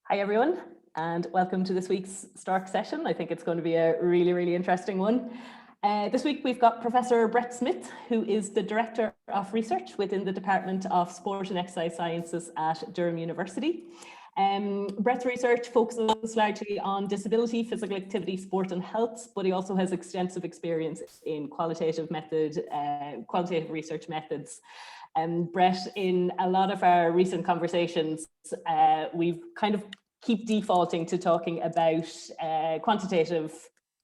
Hi everyone, and welcome to this week's STORK session. I think it's going to be a really interesting one. This week we've got Professor BrettSmith, who is the Director of Research within the Department of Sport and Exercise Sciences at Durham University. Brett's research focuses largely on disability, physical activity, sport and health, but he also has extensive experience in qualitative research methods. Brett, in a lot of our recent conversations, we've kind of keep defaulting to talking about quantitative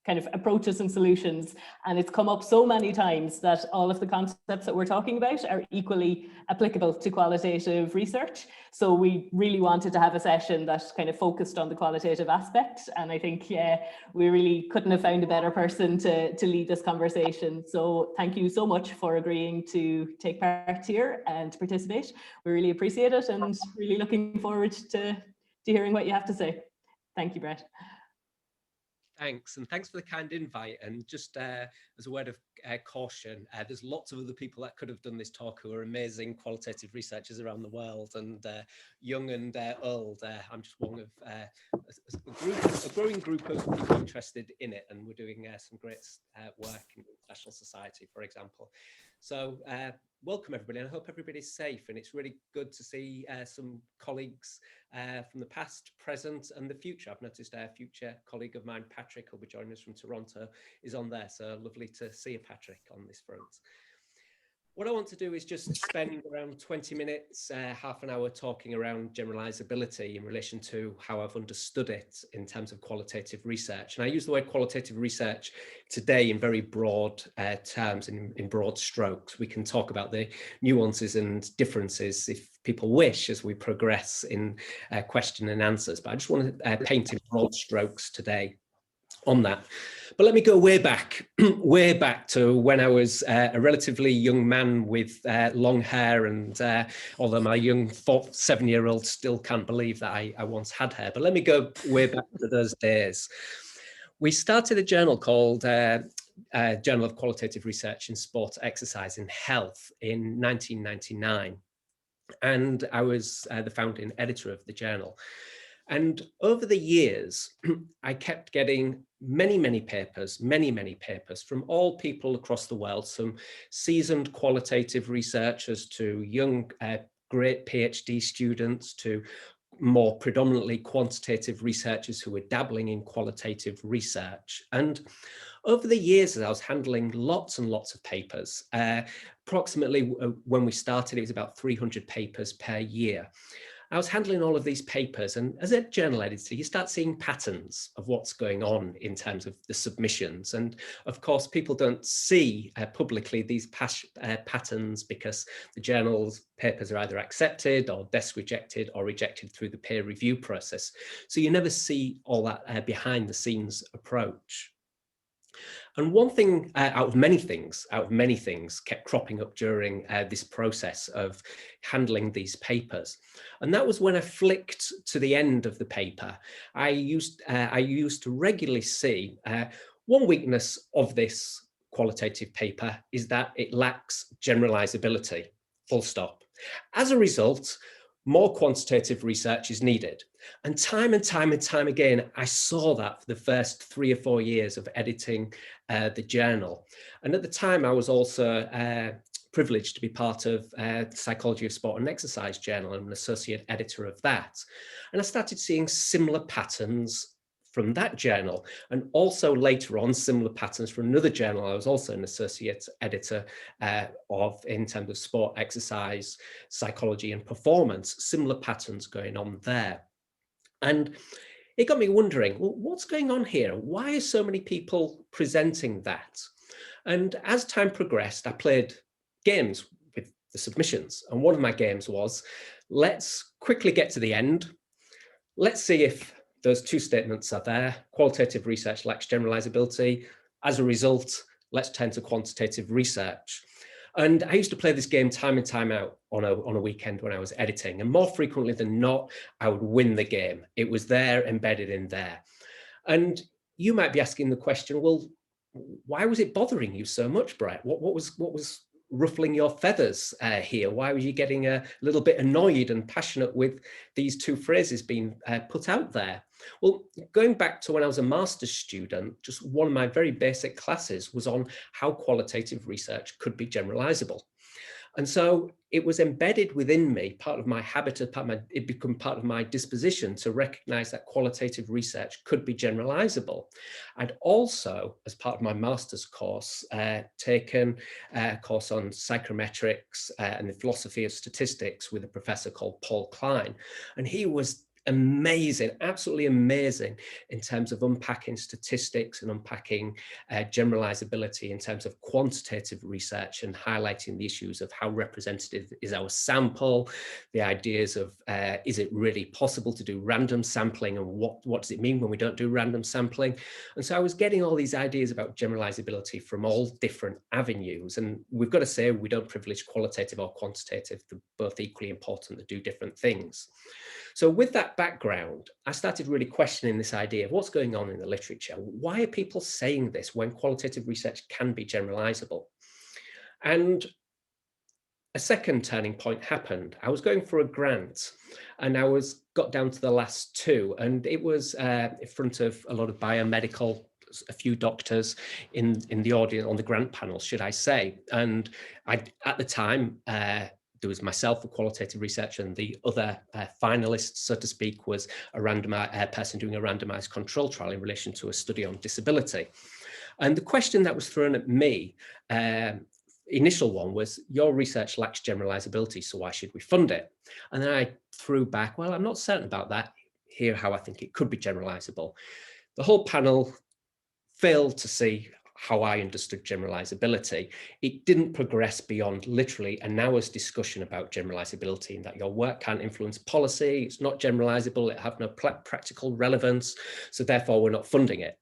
kind of approaches and solutions, and it's come up so many times that all of the concepts that we're talking about are equally applicable to qualitative research. So we really wanted to have a session that kind of focused on the qualitative aspect, and I think we really couldn't have found a better person to lead this conversation. So thank you so much for agreeing to take part here and to participate. We really appreciate it and really looking forward to hearing what you have to say. Thank you, Brett. Thanks, and thanks for the kind invite. And just as a word of caution, there's lots of other people that could have done this talk who are amazing qualitative researchers around the world, and young and old. I'm just one of a growing group of people interested in it, and we're doing some great work in the International Society, for example. So welcome everybody, and I hope everybody's safe, and it's really good to see some colleagues from the past, present and the future. I've noticed a future colleague of mine, Patrick, who'll be joining us from Toronto, is on there, so lovely to see you, Patrick, on this front. What I want to do is just spend around 20 minutes, half an hour talking around generalizability in relation to how I've understood it in terms of qualitative research. And I use the word qualitative research today in very broad terms, in broad strokes. We can talk about the nuances and differences if people wish as we progress in question and answers. But I just want to paint in broad strokes today on that. But let me go way back to when I was a relatively young man with long hair, and although my young 7-year-old still can't believe that I once had hair, but let me go way back to those days. We started a journal called Journal of Qualitative Research in Sport, Exercise and Health in 1999. And I was the founding editor of the journal. And over the years, I kept getting many papers from all people across the world, some seasoned qualitative researchers to young, great PhD students to more predominantly quantitative researchers who were dabbling in qualitative research. And over the years, as I was handling lots and lots of papers, approximately when we started, it was about 300 papers per year. I was handling all of these papers, and as a journal editor, you start seeing patterns of what's going on in terms of the submissions. And of course, people don't see publicly these patterns because the journal's papers are either accepted or desk rejected or rejected through the peer review process. So you never see all that behind the scenes approach. And one thing out of many things kept cropping up during this process of handling these papers. And that was when I flicked to the end of the paper. I used to regularly see one weakness of this qualitative paper is that it lacks generalizability, full stop. As a result, more quantitative research is needed. And time again, I saw that for the first 3 or 4 years of editing the journal. And at the time, I was also privileged to be part of the Psychology of Sport and Exercise journal and an associate editor of that. And I started seeing similar patterns from that journal, and also later on similar patterns from another journal I was also an associate editor of in terms of sport, exercise, psychology and performance, similar patterns going on there. And it got me wondering, well, what's going on here? Why are so many people presenting that? And as time progressed, I played games with the submissions. And one of my games was, let's quickly get to the end. Let's see if those two statements are there. Qualitative research lacks generalizability. As a result, let's turn to quantitative research. And I used to play this game time and time out on a weekend when I was editing. And more frequently than not, I would win the game. It was there, embedded in there. And you might be asking the question, well, why was it bothering you so much, Brett? What was ruffling your feathers here? Why were you getting a little bit annoyed and passionate with these two phrases being put out there? Well, going back to when I was a master's student, just one of my very basic classes was on how qualitative research could be generalizable. And so it was embedded within me, part of my habit, it became part of my disposition to recognize that qualitative research could be generalizable. I'd also, as part of my master's course, taken a course on psychometrics and the philosophy of statistics with a professor called Paul Klein. And he was amazing, absolutely amazing in terms of unpacking statistics and unpacking generalizability in terms of quantitative research and highlighting the issues of how representative is our sample, the ideas of is it really possible to do random sampling, and what does it mean when we don't do random sampling? And so I was getting all these ideas about generalizability from all different avenues, and we've got to say we don't privilege qualitative or quantitative. They're both equally important to do different things. So with that background, I started really questioning this idea of what's going on in the literature. Why are people saying this when qualitative research can be generalizable? And a second turning point happened. I was going for a grant and got down to the last two, and it was in front of a lot of biomedical, a few doctors in the audience on the grant panel, should I say. And at the time, there was myself, a qualitative researcher, and the other finalist, so to speak, was a person doing a randomized control trial in relation to a study on disability. And the question that was thrown at me, initial one was, your research lacks generalizability, so why should we fund it? And then I threw back, well, I'm not certain about that. Here, how I think it could be generalizable. The whole panel failed to see how I understood generalizability. It didn't progress beyond literally an hour's discussion about generalizability, and that your work can't influence policy, it's not generalizable, it have no practical relevance, so therefore we're not funding it.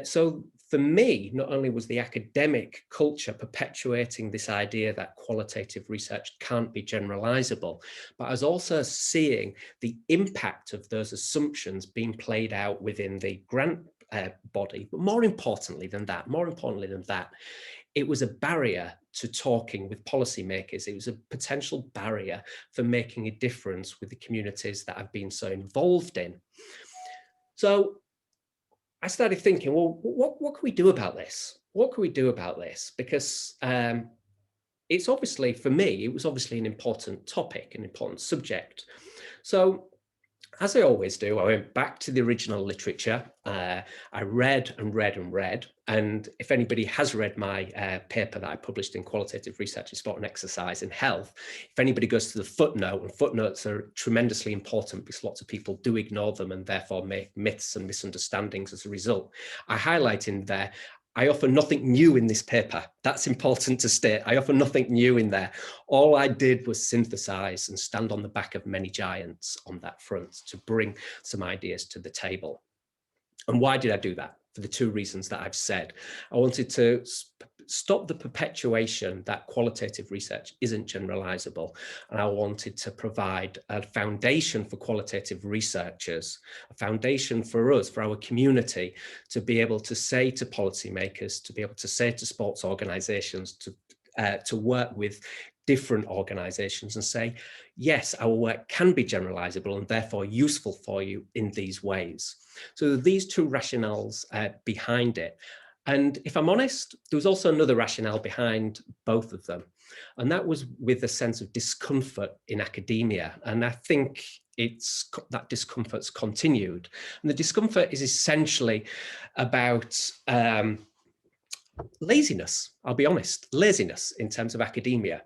So for me, not only was the academic culture perpetuating this idea that qualitative research can't be generalizable, but I was also seeing the impact of those assumptions being played out within the grant body. But more importantly than that, it was a barrier to talking with policymakers. It was a potential barrier for making a difference with the communities that I've been so involved in. So I started thinking, well, what can we do about this? What can we do about this? Because it's obviously, for me, it was obviously an important topic, an important subject. So as I always do, I went back to the original literature. I read and read and read. And if anybody has read my paper that I published in Qualitative Research in Sport and Exercise in Health, if anybody goes to the footnote, and footnotes are tremendously important because lots of people do ignore them and therefore make myths and misunderstandings as a result. I highlight in there, I offer nothing new in this paper. That's important to state. I offer nothing new in there. All I did was synthesize and stand on the back of many giants on that front to bring some ideas to the table. And why did I do that? For the two reasons that I've said. I wanted to stop the perpetuation that qualitative research isn't generalizable. And I wanted to provide a foundation for qualitative researchers, a foundation for us, for our community, to be able to say to policymakers, to be able to say to sports organizations, to work with different organizations and say, yes, our work can be generalizable and therefore useful for you in these ways. So these two rationales behind it. And if I'm honest, there was also another rationale behind both of them. And that was with a sense of discomfort in academia. And I think that discomfort's continued. And the discomfort is essentially about laziness, I'll be honest, laziness in terms of academia.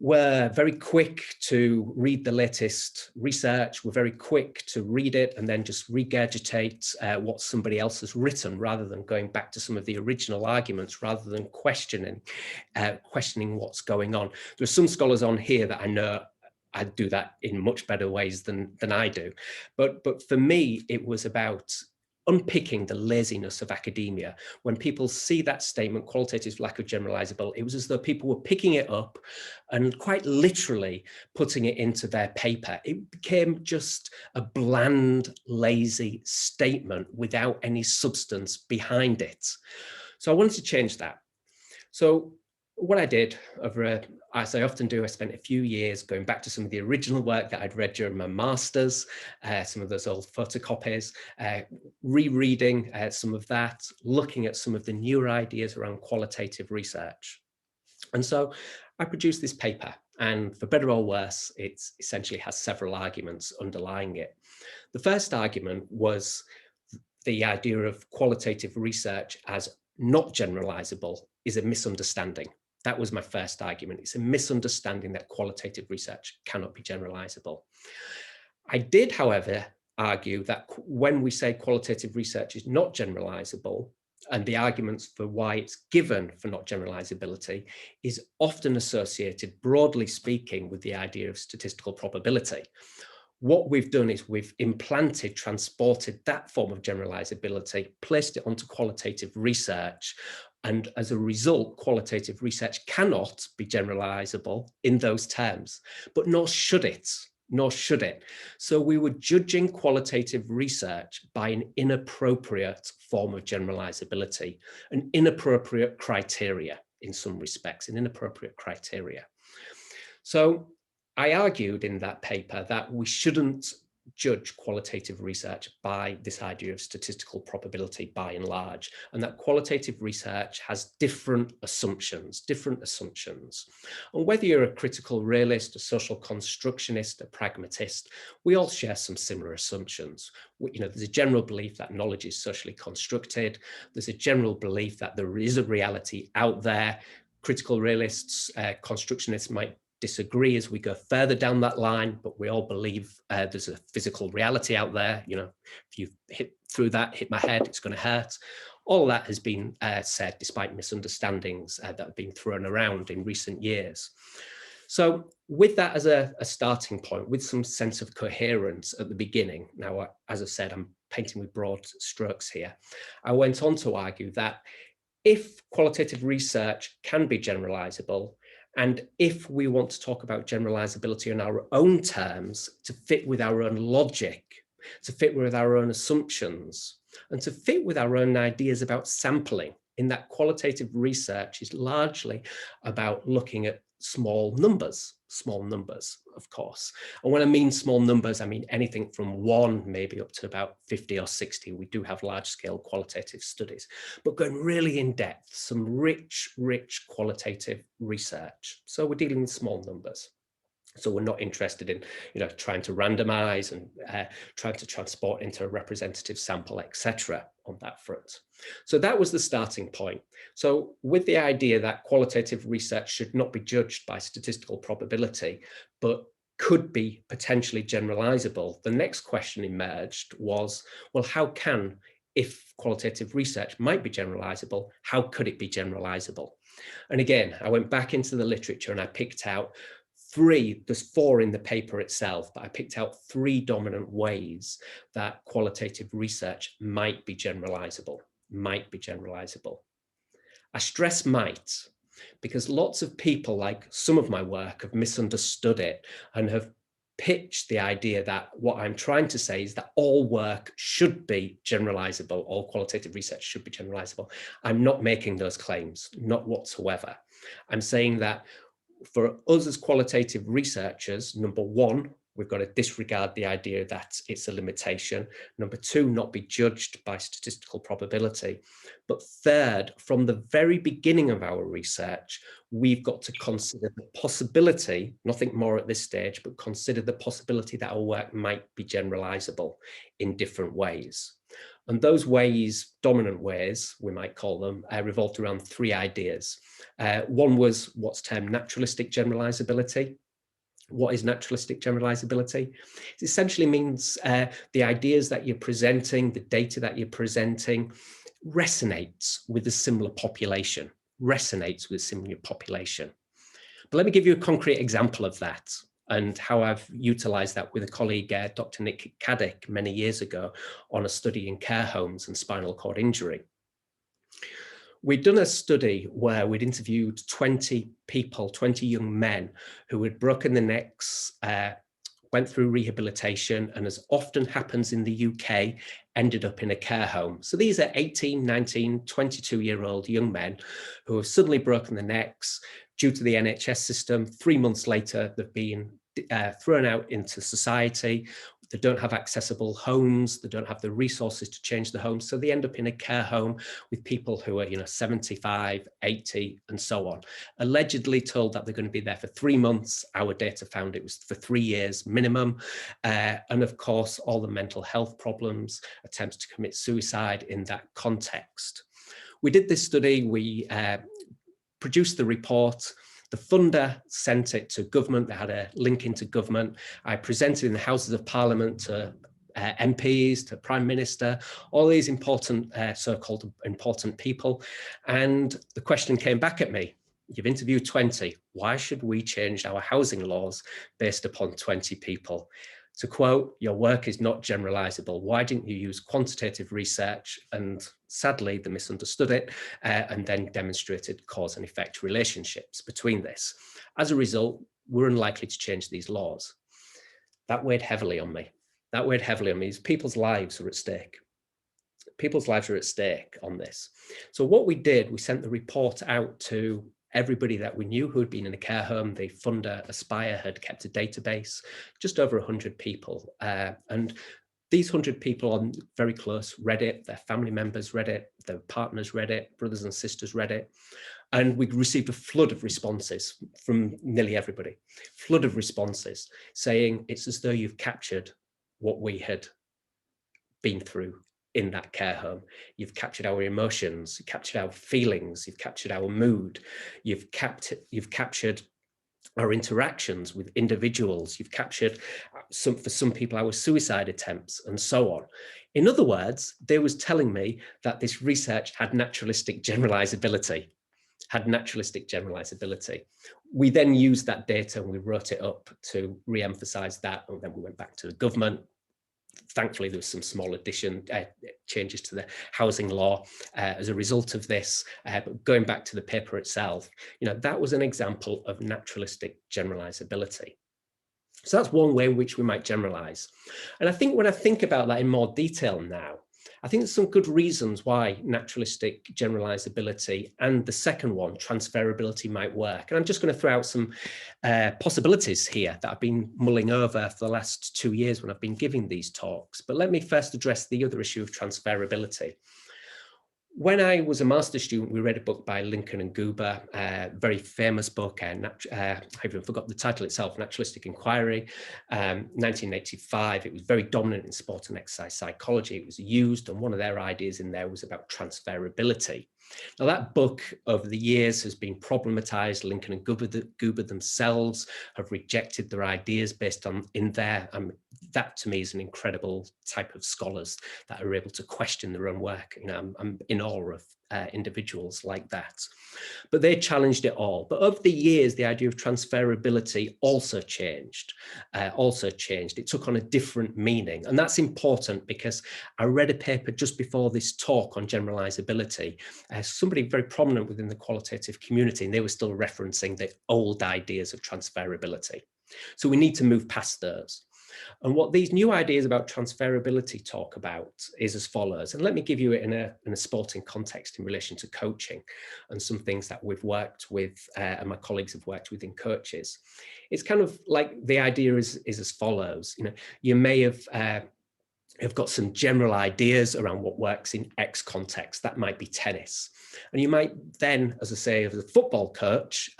We're very quick to read the latest research. We're very quick to read it and then just regurgitate what somebody else has written, rather than going back to some of the original arguments, rather than questioning what's going on. There are some scholars on here that I know I do that in much better ways than I do. But for me, it was about unpicking the laziness of academia. When people see that statement, qualitative lack of generalizable, it was as though people were picking it up and quite literally putting it into their paper. It became just a bland, lazy statement without any substance behind it. So I wanted to change that. So what I did as I often do, I spent a few years going back to some of the original work that I'd read during my master's, some of those old photocopies, rereading some of that, looking at some of the newer ideas around qualitative research. And so I produced this paper, and for better or worse, it essentially has several arguments underlying it. The first argument was the idea of qualitative research as not generalizable is a misunderstanding. That was my first argument. It's a misunderstanding that qualitative research cannot be generalizable. I did, however, argue that when we say qualitative research is not generalizable, and the arguments for why it's given for not generalizability is often associated, broadly speaking, with the idea of statistical probability. What we've done is we've transported that form of generalizability, placed it onto qualitative research, and as a result, qualitative research cannot be generalizable in those terms, but nor should it. So we were judging qualitative research by an inappropriate form of generalizability, an inappropriate criteria in some respects, an inappropriate criteria. So I argued in that paper that we shouldn't judge qualitative research by this idea of statistical probability by and large, and that qualitative research has different assumptions. And whether you're a critical realist, a social constructionist, a pragmatist, we all share some similar assumptions. There's a general belief that knowledge is socially constructed. There's a general belief that there is a reality out there. Critical realists, constructionists might disagree as we go further down that line, but we all believe there's a physical reality out there. If you hit my head, it's going to hurt. All that has been said despite misunderstandings that have been thrown around in recent years. So with that as a starting point, with some sense of coherence at the beginning, now, as I said, I'm painting with broad strokes here, I went on to argue that if qualitative research can be generalizable, and if we want to talk about generalizability in our own terms, to fit with our own logic, to fit with our own assumptions, and to fit with our own ideas about sampling, in that qualitative research is largely about looking at small numbers, of course. And when I mean small numbers, I mean anything from 1 maybe up to about 50 or 60. We do have large scale qualitative studies, but going really in depth, some rich qualitative research. So we're dealing with small numbers. So we're not interested in, trying to randomize and trying to transport into a representative sample, etc. on that front. So that was the starting point. So with the idea that qualitative research should not be judged by statistical probability, but could be potentially generalizable, the next question emerged was, well, if qualitative research might be generalizable, how could it be generalizable? And again, I went back into the literature and I picked out there's 4 in the paper itself, but I picked out 3 dominant ways that qualitative research might be generalizable. I stress might, because lots of people, like some of my work, have misunderstood it and have pitched the idea that what I'm trying to say is that all work should be generalizable, all qualitative research should be generalizable. I'm not making those claims, not whatsoever. I'm saying that for us as qualitative researchers, number 1, we've got to disregard the idea that it's a limitation. Number 2, not be judged by statistical probability. But third, from the very beginning of our research, we've got to consider the possibility, nothing more at this stage, but consider the possibility that our work might be generalizable in different ways. And those ways, dominant ways, we might call them, revolved around 3 ideas. One was what's termed naturalistic generalizability. What is naturalistic generalizability? It essentially means the ideas that you're presenting, the data that you're presenting, resonates with a similar population, But let me give you a concrete example of that and how I've utilized that with a colleague, Dr. Nick Caddick, many years ago on a study in care homes and spinal cord injury. We'd done a study where we'd interviewed 20 people, 20 young men who had broken their necks went through rehabilitation, and as often happens in the UK, ended up in a care home. So these are 18, 19, 22-year-old young men who have suddenly broken their necks due to the NHS system. 3 months later, they've been thrown out into society. They don't have accessible homes. They don't have the resources to change the home. So they end up in a care home with people who are, 75, 80, and so on, allegedly told that they're going to be there for 3 months. Our data found it was for 3 years minimum. And of course, all the mental health problems, attempts to commit suicide in that context. We did this study. We produced the report. The funder sent it to government. They had a link into government. I presented in the Houses of Parliament to MPs, to Prime Minister, all these important, so-called important people. And the question came back at me. You've interviewed 20. Why should we change our housing laws based upon 20 people? To quote, your work is not generalizable. Why didn't you use quantitative research? And sadly, they misunderstood it and then demonstrated cause and effect relationships between this. As a result, we're unlikely to change these laws. That weighed heavily on me. That weighed heavily on me. People's lives are at stake. People's lives are at stake on this. So what we did, we sent the report out to everybody that we knew who had been in a care home. The funder, Aspire, had kept a database, just over 100 people. And these 100 people are very close, read it, their family members read it, their partners read it, brothers and sisters read it. And we received a flood of responses from nearly everybody, flood of responses saying it's as though you've captured what we had been through in that care home. You've captured our emotions, you've captured our feelings, you've captured our mood, you've captured our interactions with individuals, you've captured for some people our suicide attempts, and so on. In other words, they was telling me that this research had naturalistic generalizability. We then used that data and we wrote it up to re-emphasize that, and then we went back to the government. Thankfully, there was some small changes to the housing law as a result of this. But going back to the paper itself, that was an example of naturalistic generalizability. So that's one way in which we might generalize. And I think when I think about that in more detail now, I think there's some good reasons why naturalistic generalizability and the second one, transferability, might work. And I'm just going to throw out some possibilities here that I've been mulling over for the last 2 years when I've been giving these talks. But let me first address the other issue of transferability. When I was a master's student, we read a book by Lincoln and Goober, a very famous book, I even forgot the title itself, Naturalistic Inquiry, 1985. It was very dominant in sport and exercise psychology. It was used, and one of their ideas in there was about transferability. Now, that book over the years has been problematized. Lincoln and Goober themselves have rejected their ideas based on that to me is an incredible type of scholars that are able to question their own work. I'm in awe of individuals like that. But they challenged it all. But over the years, the idea of transferability also changed. It took on a different meaning. And that's important because I read a paper just before this talk on generalizability, somebody very prominent within the qualitative community, and they were still referencing the old ideas of transferability. So we need to move past those. And what these new ideas about transferability talk about is as follows. And let me give you it in a sporting context in relation to coaching and some things that we've worked with and my colleagues have worked with in coaches. It's kind of like the idea is as follows. You may have got some general ideas around what works in X context. That might be tennis. And you might then, as I say, as a football coach,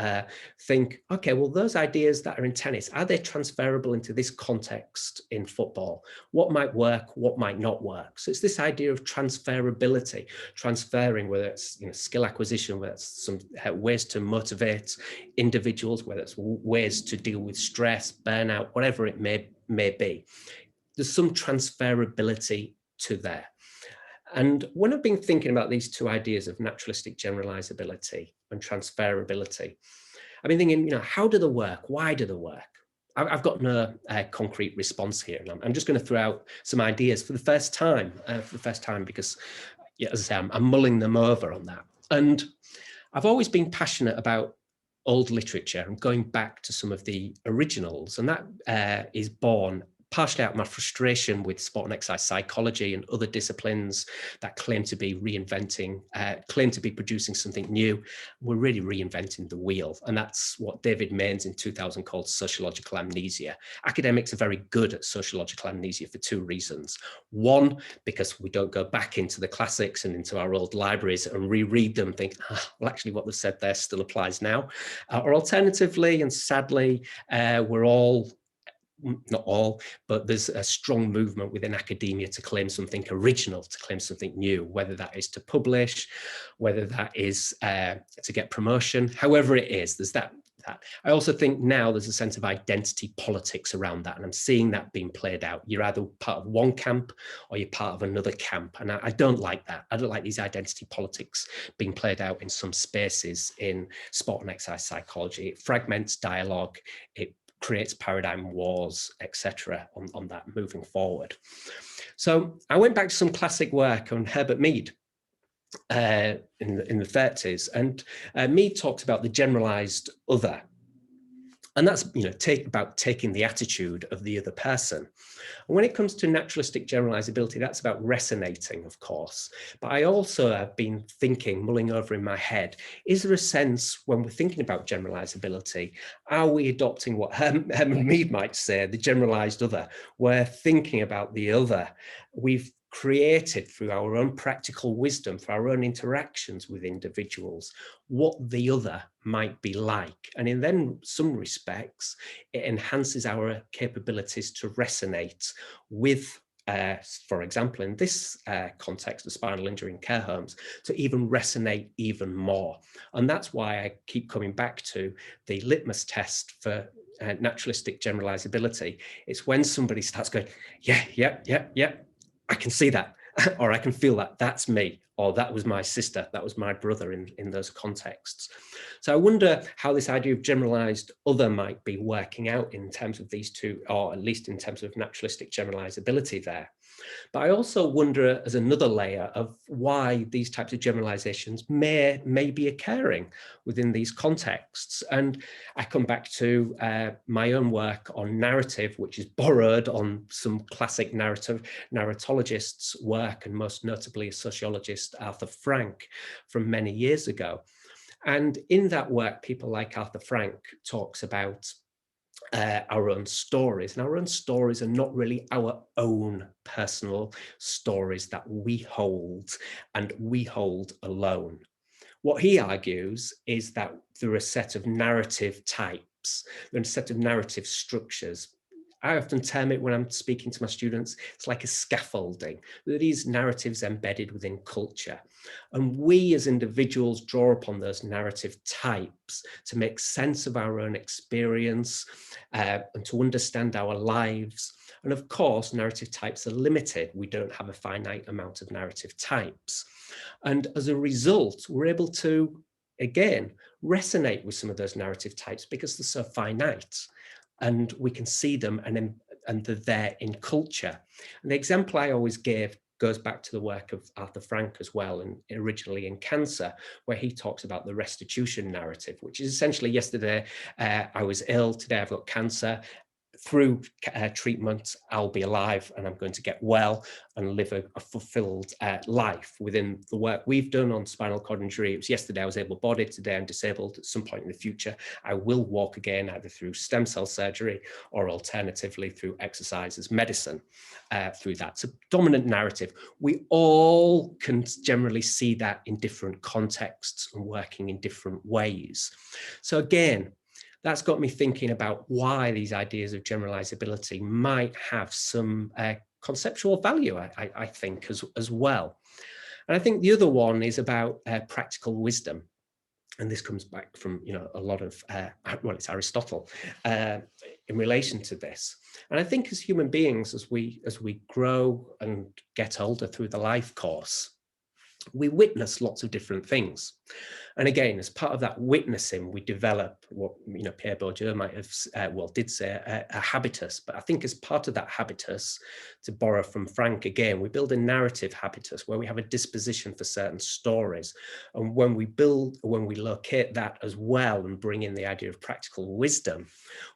think, okay, well, those ideas that are in tennis, are they transferable into this context in football? What might work, what might not work? So it's this idea of transferability, transferring, whether it's skill acquisition, whether it's some ways to motivate individuals, whether it's ways to deal with stress, burnout, whatever it may be. There's some transferability to there. And when I've been thinking about these two ideas of naturalistic generalizability and transferability, I've been thinking, how do they work? Why do they work? I've got no concrete response here. And I'm just going to throw out some ideas for the first time because, as I say, I'm mulling them over on that. And I've always been passionate about old literature and going back to some of the originals. And that is born partially out of my frustration with sport and exercise psychology and other disciplines that claim to be reinventing, claim to be producing something new. We're really reinventing the wheel. And that's what David Maines in 2000 called sociological amnesia. Academics are very good at sociological amnesia for two reasons. One, because we don't go back into the classics and into our old libraries and reread them and think, well, actually what they've said there still applies now. Or alternatively, and sadly, we're all, not all, but there's a strong movement within academia to claim something original, to claim something new, whether that is to publish, whether that is to get promotion, however it is, there's that. I also think now there's a sense of identity politics around that, and I'm seeing that being played out. You're either part of one camp or you're part of another camp, and I don't like that. I don't like these identity politics being played out in some spaces in sport and exercise psychology. It fragments dialogue, it creates paradigm wars, etc. on that moving forward. So I went back to some classic work on Herbert Mead in the 30s, and Mead talked about the generalized other. And that's, about taking the attitude of the other person. And when it comes to naturalistic generalizability, that's about resonating, of course. But I also have been mulling over in my head, is there a sense when we're thinking about generalizability, are we adopting what Herman Mead might say, the generalized other? We're thinking about the other. We've created through our own practical wisdom, for our own interactions with individuals, what the other might be like. And in then some respects, it enhances our capabilities to resonate with, for example, in this context of spinal injury in care homes, to even resonate even more. And that's why I keep coming back to the litmus test for naturalistic generalizability. It's when somebody starts going, yeah, I can see that, or I can feel that, that's me, or that was my sister, that was my brother in those contexts. So I wonder how this idea of generalized other might be working out in terms of these two, or at least in terms of naturalistic generalizability there. But I also wonder, as another layer, of why these types of generalizations may be occurring within these contexts. And I come back to my own work on narrative, which is borrowed on some classic narratologists' work, and most notably a sociologist, Arthur Frank, from many years ago. And in that work, people like Arthur Frank talks about our own stories, and our own stories are not really our own personal stories that we hold, and we hold alone. What he argues is that there are a set of narrative types, there are a set of narrative structures. I often term it when I'm speaking to my students, it's like a scaffolding. There are these narratives embedded within culture. And we as individuals draw upon those narrative types to make sense of our own experience and to understand our lives. And of course, narrative types are limited. We don't have a finite amount of narrative types. And as a result, we're able to, again, resonate with some of those narrative types because they're so finite. And we can see them and they're there in culture. And the example I always gave goes back to the work of Arthur Frank as well, and originally in Cancer, where he talks about the restitution narrative, which is essentially yesterday I was ill, today I've got cancer. Through treatment, I'll be alive and I'm going to get well and live a fulfilled life within the work we've done on spinal cord injury. It was yesterday I was able-bodied, today I'm disabled. At some point in the future, I will walk again, either through stem cell surgery or alternatively through exercise as medicine through that. It's a dominant narrative. We all can generally see that in different contexts and working in different ways. So again, that's got me thinking about why these ideas of generalizability might have some conceptual value, I think, as well. And I think the other one is about practical wisdom. And this comes back from, a lot of, well, it's Aristotle in relation to this. And I think as human beings, as we grow and get older through the life course, we witness lots of different things. And again, as part of that witnessing, we develop what, Pierre Bourdieu might have, did say a habitus. But I think as part of that habitus, to borrow from Frank again, we build a narrative habitus where we have a disposition for certain stories. And when we locate that as well and bring in the idea of practical wisdom,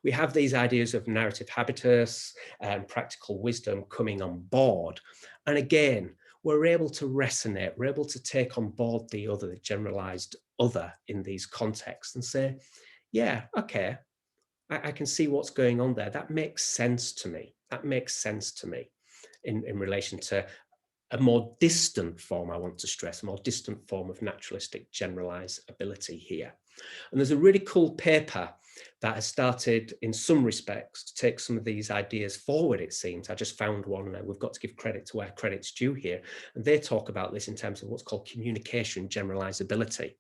we have these ideas of narrative habitus and practical wisdom coming on board. And again, we're able to resonate, we're able to take on board the other, the generalized other in these contexts and say, yeah, okay, I can see what's going on there. That makes sense to me. That makes sense to me in relation to a more distant form, I want to stress, a more distant form of naturalistic generalizability here. And there's a really cool paper that has started in some respects to take some of these ideas forward, it seems. I just found one, and we've got to give credit to where credit's due here. And they talk about this in terms of what's called communication generalizability.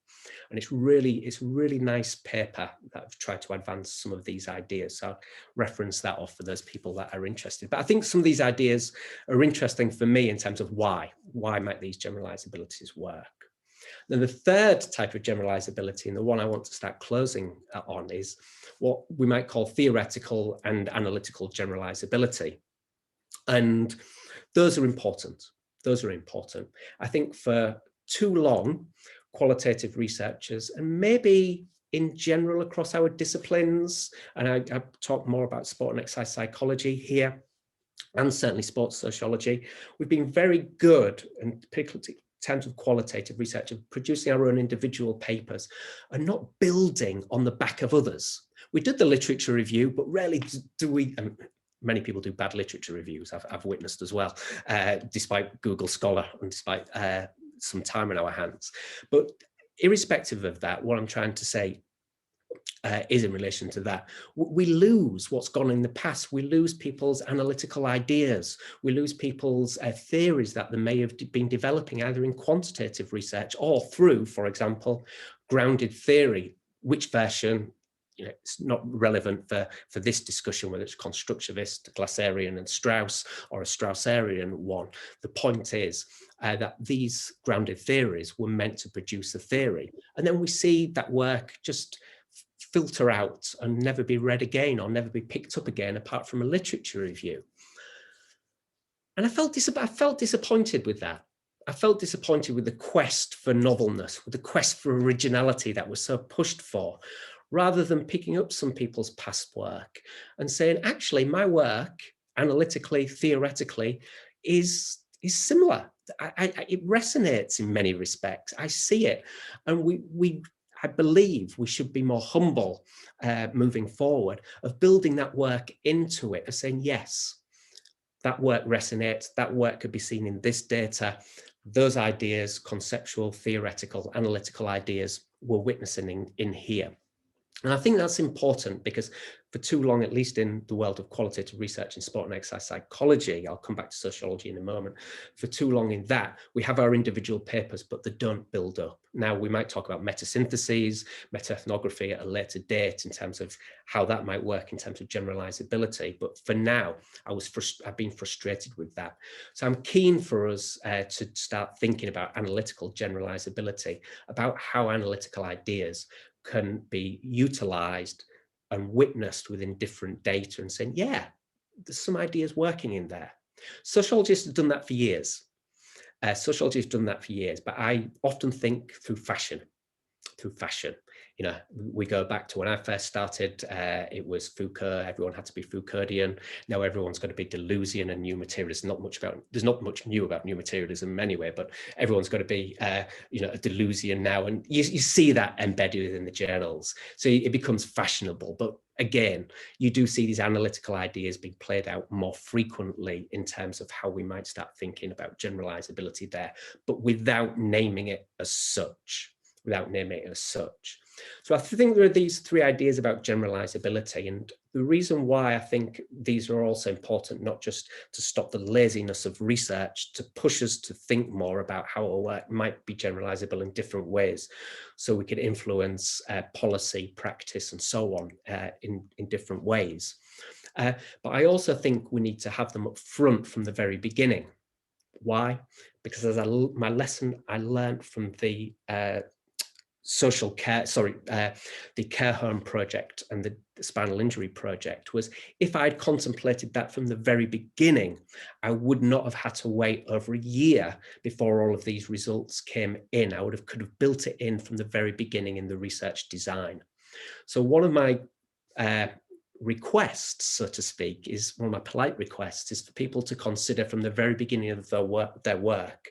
And it's a really nice paper that I've tried to advance some of these ideas. So I'll reference that off for those people that are interested. But I think some of these ideas are interesting for me in terms of why might these generalizabilities work. Then the third type of generalizability, and the one I want to start closing on, is what we might call theoretical and analytical generalizability. And those are important. Those are important. I think for too long, qualitative researchers, and maybe in general across our disciplines, and I talk more about sport and exercise psychology here, and certainly sports sociology, we've been very good, and particularly in terms of qualitative research, of producing our own individual papers and not building on the back of others. We did the literature review, but rarely do we, and many people do bad literature reviews, I've witnessed as well, despite Google Scholar and despite some time in our hands. But irrespective of that, what I'm trying to say is in relation to that, we lose what's gone in the past. We lose people's analytical ideas. We lose people's theories that they may have been developing either in quantitative research or through, for example, grounded theory. Which version, it's not relevant for this discussion, whether it's constructivist, Glasserian and Strauss, or a Strausserian one. The point is that these grounded theories were meant to produce a theory. And then we see that work just filter out and never be read again or never be picked up again apart from a literature review. And I felt disappointed with that. I felt disappointed with the quest for novelness, with the quest for originality that was so pushed for, rather than picking up some people's past work and saying, actually, my work, analytically, theoretically, is similar. It resonates in many respects. I see it. And I believe we should be more humble moving forward of building that work into it, of saying, yes, that work resonates, that work could be seen in this data, those ideas, conceptual, theoretical, analytical ideas, we're witnessing in here. And I think that's important because for too long, at least in the world of qualitative research in sport and exercise psychology, I'll come back to sociology in a moment, for too long in that, we have our individual papers, but they don't build up. Now, we might talk about metasyntheses, metaethnography at a later date in terms of how that might work in terms of generalizability. But for now, I've been frustrated with that. So I'm keen for us to start thinking about analytical generalizability, about how analytical ideas can be utilized and witnessed within different data and saying, yeah, there's some ideas working in there. Sociologists have done that for years. Sociologists have done that for years, but I often think through fashion. We go back to when I first started, it was Foucault, everyone had to be Foucauldian. Now everyone's got to be Deleuzian and new materialism. There's not much new about new materialism anyway, but everyone's got to be, a Deleuzian now. And you see that embedded within the journals. So it becomes fashionable. But again, you do see these analytical ideas being played out more frequently in terms of how we might start thinking about generalizability there, but without naming it as such. So I think there are these three ideas about generalizability, and the reason why I think these are also important, not just to stop the laziness of research, to push us to think more about how our work might be generalizable in different ways, so we can influence policy, practice, and so on in different ways. But I also think we need to have them up front from the very beginning. Why? Because as my lesson I learned from the the care home project and the spinal injury project was, if I'd contemplated that from the very beginning, I would not have had to wait over a year before all of these results came in. I could have built it in from the very beginning in the research design. So one of my requests, so to speak, is one of my polite requests is for people to consider from the very beginning of their work,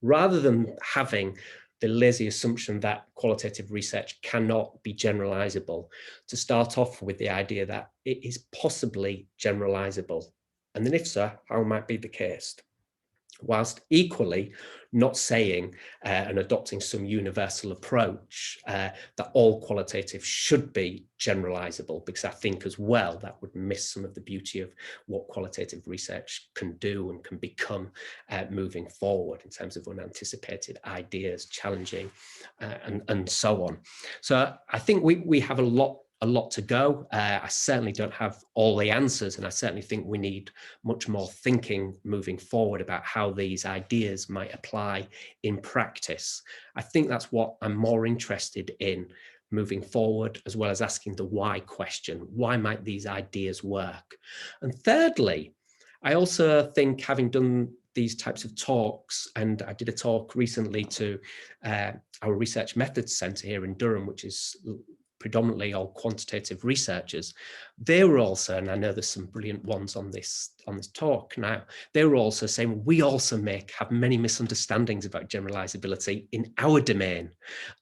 rather than having the lazy assumption that qualitative research cannot be generalizable, to start off with the idea that it is possibly generalizable. And then if so, how might be the case? Whilst equally not saying and adopting some universal approach that all qualitative should be generalizable, because I think as well that would miss some of the beauty of what qualitative research can do and can become moving forward in terms of unanticipated ideas, challenging and so on. So I think we have a lot to go. I certainly don't have all the answers, and I certainly think we need much more thinking moving forward about how these ideas might apply in practice. I think that's what I'm more interested in moving forward, as well as asking the why question. Why might these ideas work? And thirdly, I also think, having done these types of talks, and I did a talk recently to our Research Methods Centre here in Durham, which is predominantly all quantitative researchers. They were also, and I know there's some brilliant ones on this talk now, they were also saying we also have many misunderstandings about generalizability in our domain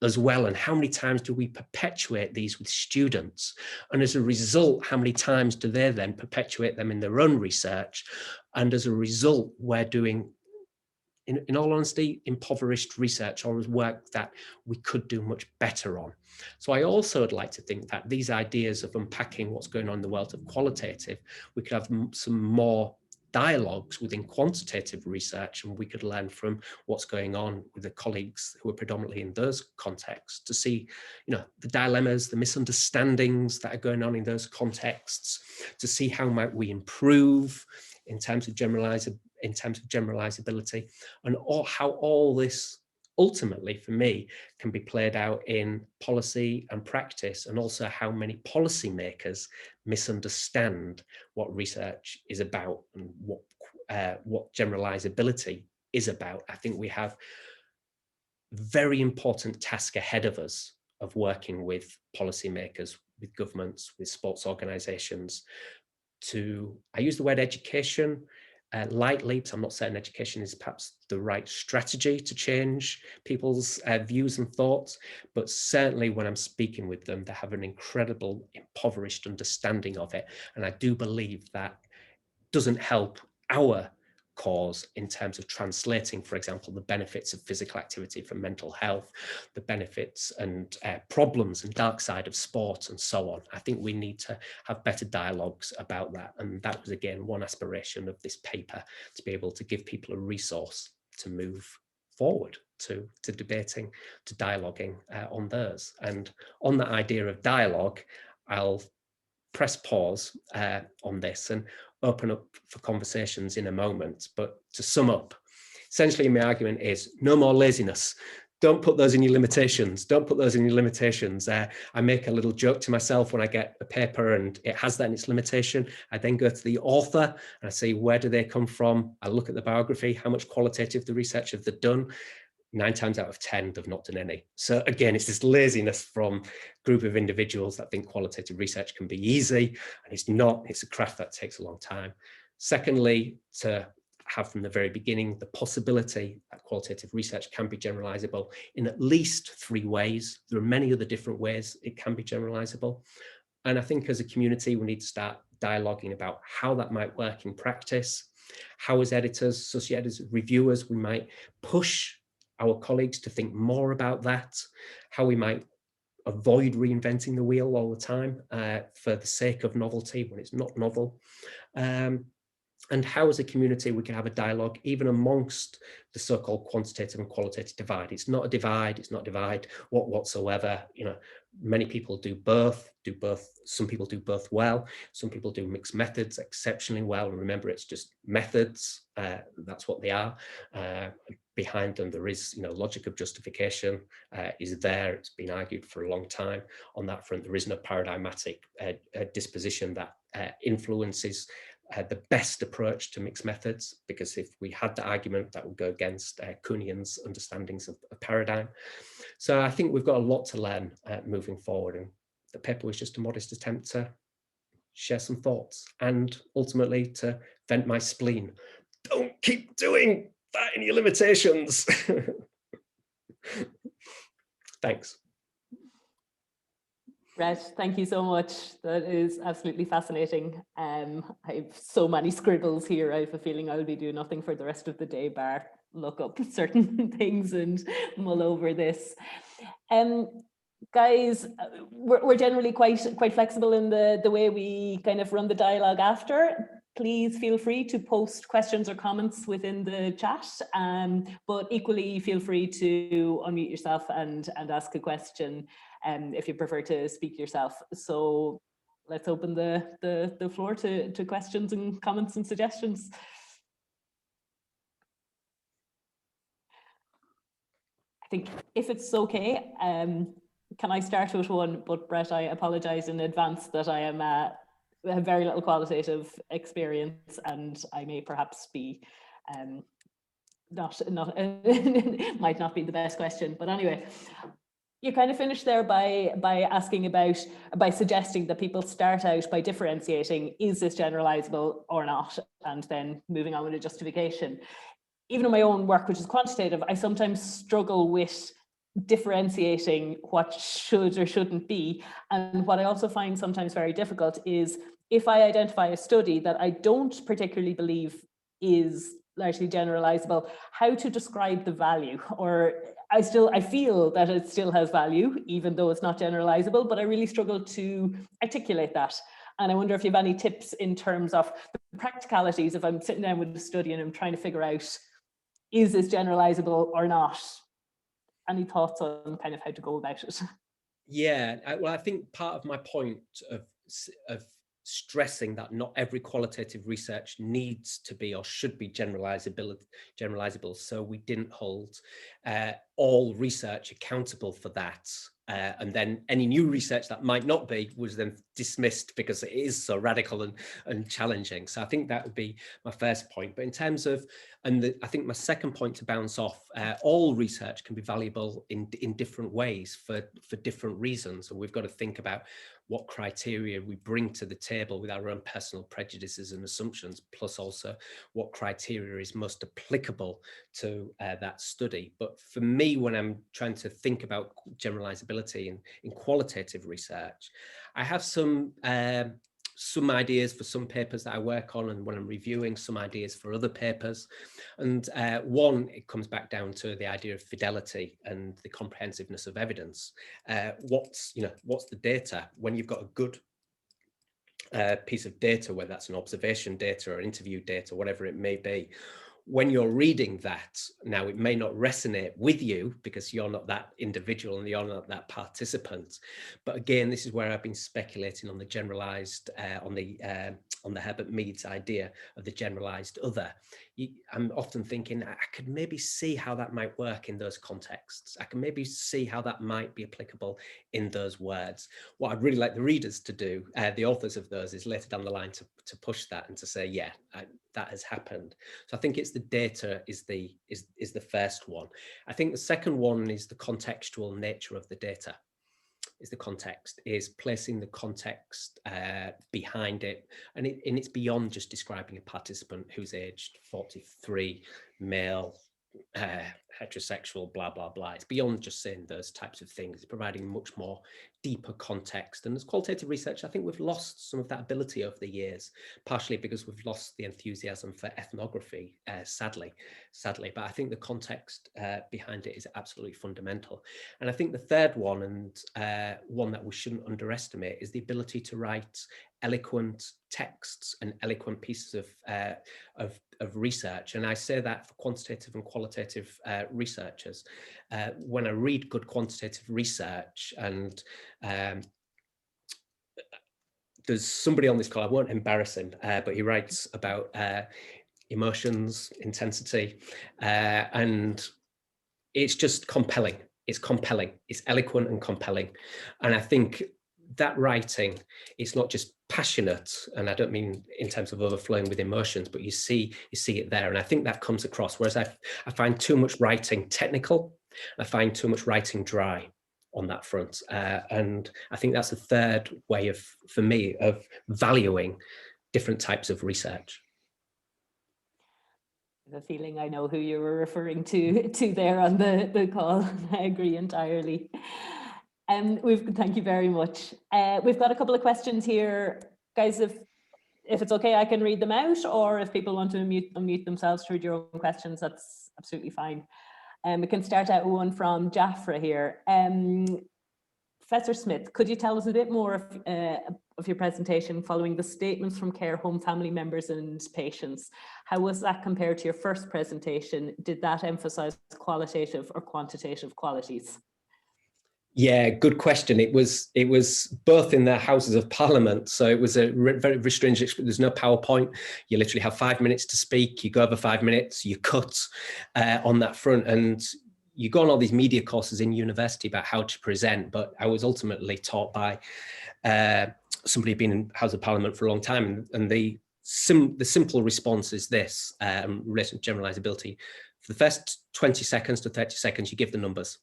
as well, and how many times do we perpetuate these with students, and as a result, how many times do they then perpetuate them in their own research, and as a result we're doing, in all honesty, impoverished research, or work that we could do much better on. So I also would like to think that these ideas of unpacking what's going on in the world of qualitative, we could have some more dialogues within quantitative research, and we could learn from what's going on with the colleagues who are predominantly in those contexts, to see, the dilemmas, the misunderstandings that are going on in those contexts, to see how might we improve in terms of generalizability, and how all this ultimately, for me, can be played out in policy and practice, and also how many policymakers misunderstand what research is about and what generalizability is about. I think we have a very important task ahead of us of working with policymakers, with governments, with sports organizations, I use the word education lightly, because I'm not saying education is perhaps the right strategy to change people's views and thoughts, but certainly when I'm speaking with them, they have an incredible impoverished understanding of it. And I do believe that doesn't help our cause in terms of translating, for example, the benefits of physical activity for mental health, the benefits and problems and dark side of sport, and so on. I think we need to have better dialogues about that. And that was, again, one aspiration of this paper, to be able to give people a resource to move forward to debating, to dialoguing on those. And on that idea of dialogue, I'll press pause on this and open up for conversations in a moment. But to sum up, essentially my argument is no more laziness. Don't put those in your limitations. Don't put those in your limitations. I make a little joke to myself when I get a paper and it has that in its limitation. I then go to the author and I say, where do they come from? I look at the biography, how much qualitative the research have they done? 9 times out of 10, they've not done any. So again, it's this laziness from a group of individuals that think qualitative research can be easy, and it's not. It's a craft that takes a long time. Secondly, to have from the very beginning the possibility that qualitative research can be generalizable in at least 3 ways. There are many other different ways it can be generalizable. And I think as a community, we need to start dialoguing about how that might work in practice, how as editors, associate editors, reviewers, we might push our colleagues to think more about that, how we might avoid reinventing the wheel all the time for the sake of novelty when it's not novel. and how as a community we can have a dialogue even amongst the so-called quantitative and qualitative divide. It's not a divide, it's not divide whatsoever. You know, many people do both, some people do both well, some people do mixed methods exceptionally well. And remember, it's just methods, that's what they are. Behind them there is, you know, logic of justification is there. It's been argued for a long time on that front. There isn't a paradigmatic disposition that influences the best approach to mixed methods, because if we had the argument, that would go against Kuhnian's understandings of paradigm. So I think we've got a lot to learn moving forward, and the paper was just a modest attempt to share some thoughts and ultimately to vent my spleen. Don't keep doing that in your limitations. Thanks. Brett, thank you so much. That is absolutely fascinating. I have so many scribbles here. I have a feeling I'll be doing nothing for the rest of the day, bar look up certain things and mull over this. Guys, we're generally quite flexible in the way we kind of run the dialogue after. Please feel free to post questions or comments within the chat, but equally feel free to unmute yourself and ask a question if you prefer to speak yourself. So let's open the floor to questions and comments and suggestions. I think if it's okay, can I start with one? But Brett, I apologize in advance that I am have very little qualitative experience, and I may perhaps be not might not be the best question. But anyway, you kind of finished there by asking about, by suggesting that people start out by differentiating, is this generalizable or not, and then moving on with a justification. Even in my own work, which is quantitative, I sometimes struggle with differentiating what should or shouldn't be. And what I also find sometimes very difficult is if I identify a study that I don't particularly believe is largely generalizable, how to describe the value. Or I feel that it still has value, even though it's not generalizable, but I really struggle to articulate that. And I wonder if you have any tips in terms of the practicalities if I'm sitting down with a study and I'm trying to figure out, is this generalizable or not? Any thoughts on kind of how to go about it? Yeah, well, I think part of my point of stressing that not every qualitative research needs to be or should be generalizable, so we didn't hold all research accountable for that. And then any new research that might not be was then dismissed because it is so radical and challenging. So I think that would be my first point. But in terms of, I think my second point to bounce off, all research can be valuable in different ways for different reasons. And we've got to think about what criteria we bring to the table with our own personal prejudices and assumptions, plus also what criteria is most applicable to that study. But for me, when I'm trying to think about generalizability in qualitative research, I have some ideas for some papers that I work on, and when I'm reviewing, some ideas for other papers. And one, it comes back down to the idea of fidelity and the comprehensiveness of evidence. What's the data? When you've got a good piece of data, whether that's an observation data or interview data, whatever it may be, when you're reading that, now it may not resonate with you because you're not that individual and you're not that participant. But again, this is where I've been speculating on the generalized, on the Herbert Mead's idea of the generalized other. I'm often thinking I could maybe see how that might work in those contexts. I can maybe see how that might be applicable in those words. What I'd really like the readers to do, the authors of those, is later down the line to push that and to say, yeah, that has happened. So I think it's the data is the first one. I think the second one is the contextual nature of the data. Is the context, is placing the context behind it. And it's beyond just describing a participant who's aged 43, male, heterosexual, blah, blah, blah. It's beyond just saying those types of things. It's providing much more deeper context. And as qualitative research, I think we've lost some of that ability over the years, partially because we've lost the enthusiasm for ethnography, sadly. But I think the context behind it is absolutely fundamental. And I think the third one, and one that we shouldn't underestimate, is the ability to write eloquent texts and eloquent pieces of research. And I say that for quantitative and qualitative researchers. When I read good quantitative research, and there's somebody on this call, I won't embarrass him, but he writes about emotions, intensity, and it's just compelling. It's compelling. It's eloquent and compelling. And I think that writing, it's not just passionate, and I don't mean in terms of overflowing with emotions, but you see it there. And I think that comes across, whereas I find too much writing technical, I find too much writing dry on that front. And I think that's a third way for me, of valuing different types of research. The feeling I know who you were referring to there on the call. I agree entirely. Thank you very much. We've got a couple of questions here, guys. If it's okay, I can read them out, or if people want to unmute themselves to read your own questions, that's absolutely fine. We can start out with one from Jafra here. Professor Smith, could you tell us a bit more of your presentation following the statements from care home family members and patients? How was that compared to your first presentation? Did that emphasize qualitative or quantitative qualities? Yeah, good question. It was both in the Houses of Parliament, so it was a very restringent. There's no PowerPoint. You literally have 5 minutes to speak. You go over 5 minutes. You cut on that front, and you go on all these media courses in university about how to present. But I was ultimately taught by somebody who'd been in House of Parliament for a long time, and the simple response is this, related to generalizability. For the first 20 seconds to 30 seconds, you give the numbers.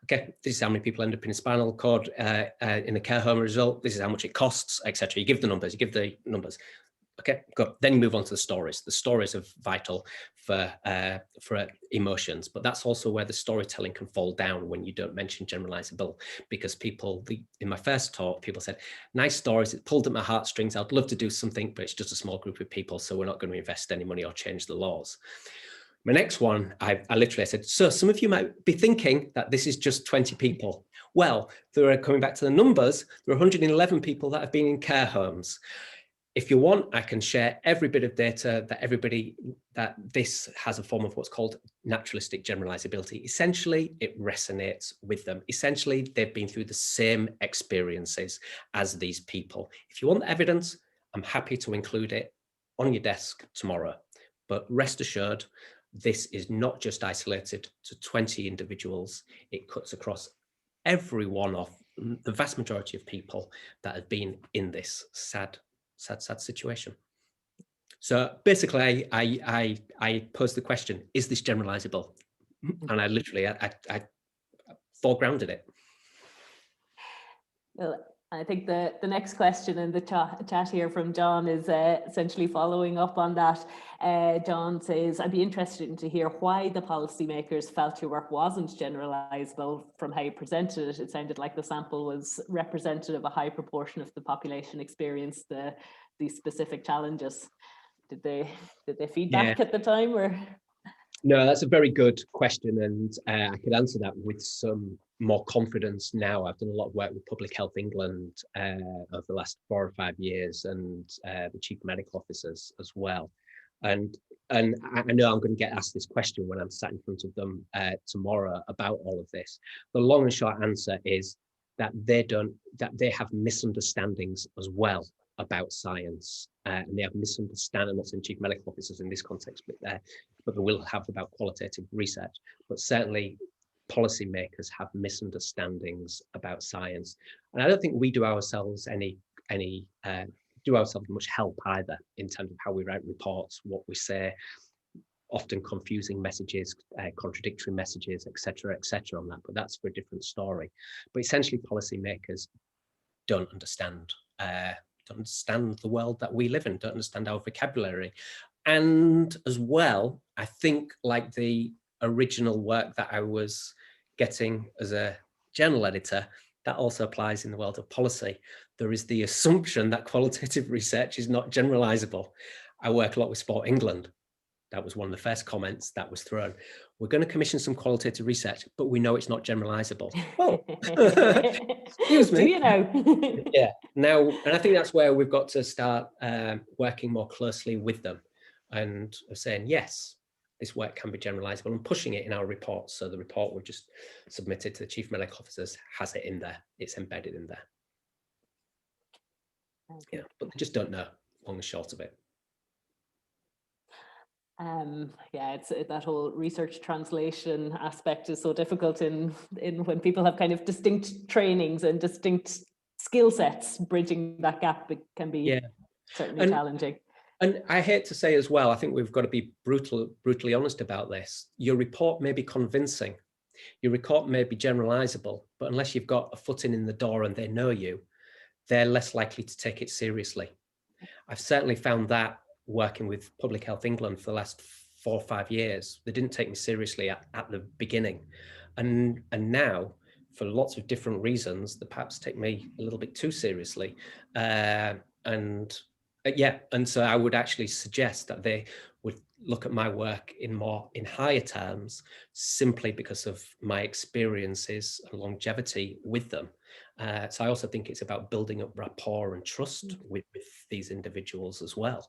Okay, this is how many people end up in a spinal cord in a care home result. This is how much it costs, etc. You give the numbers. Okay, good. Then you move on to the stories. The stories are vital for emotions, but that's also where the storytelling can fall down when you don't mention generalizable, because in my first talk, people said, nice stories, it pulled at my heartstrings. I'd love to do something, but it's just a small group of people, so we're not going to invest any money or change the laws. My next one, I literally said, so some of you might be thinking that this is just 20 people. Well, coming back to the numbers, there are 111 people that have been in care homes. If you want, I can share every bit of data that this has a form of what's called naturalistic generalizability. Essentially, it resonates with them. Essentially, they've been through the same experiences as these people. If you want the evidence, I'm happy to include it on your desk tomorrow. But rest assured, this is not just isolated to 20 individuals. It cuts across every one of the vast majority of people that have been in this sad situation. So basically, I posed the question, is this generalizable? And I literally, I foregrounded it. Well, I think the next question in the chat here from John is essentially following up on that. John says, I'd be interested to hear why the policymakers felt your work wasn't generalizable. From how you presented it, it sounded like the sample was representative of a high proportion of the population experienced these specific challenges. Did they feedback at the time, or? No, that's a very good question, and I could answer that with some more confidence now. I've done a lot of work with Public Health England over the last 4 or 5 years, and the chief medical officers as well. And I know I'm going to get asked this question when I'm sat in front of them tomorrow about all of this. The long and short answer is that they have misunderstandings as well about science, and they have misunderstandings. I'm not saying chief medical officers in this context, but they will have about qualitative research. But certainly, policymakers have misunderstandings about science, and I don't think we do ourselves much help either in terms of how we write reports, what we say, often confusing messages, contradictory messages, etc., on that. But that's for a different story. But essentially, policymakers don't understand the world that we live in, don't understand our vocabulary. And as well, I think, like the original work that I was getting as a journal editor, That also applies in the world of policy. There is the assumption that qualitative research is not generalizable. I work a lot with Sport England. That was one of the first comments that was thrown. We're going to commission some qualitative research, but we know it's not generalizable. Well, excuse me. Do you know? Yeah. Now, and I think that's where we've got to start working more closely with them and saying, yes, this work can be generalizable, and pushing it in our reports. So the report we've just submitted to the chief medical officers has it in there. It's embedded in there. Yeah, but they just don't know, long and short of it. Yeah, it's that whole research translation aspect is so difficult in when people have kind of distinct trainings and distinct skill sets. Bridging that gap, it can be certainly challenging. And I hate to say as well, I think we've got to be brutally honest about this. Your report may be convincing, your report may be generalizable, but unless you've got a foot in the door and they know you, they're less likely to take it seriously. I've certainly found that working with Public Health England for the last 4 or 5 years. They didn't take me seriously at the beginning. And now, for lots of different reasons, they perhaps take me a little bit too seriously. And so I would actually suggest that they would look at my work in higher terms, simply because of my experiences and longevity with them. So I also think it's about building up rapport and trust with these individuals as well,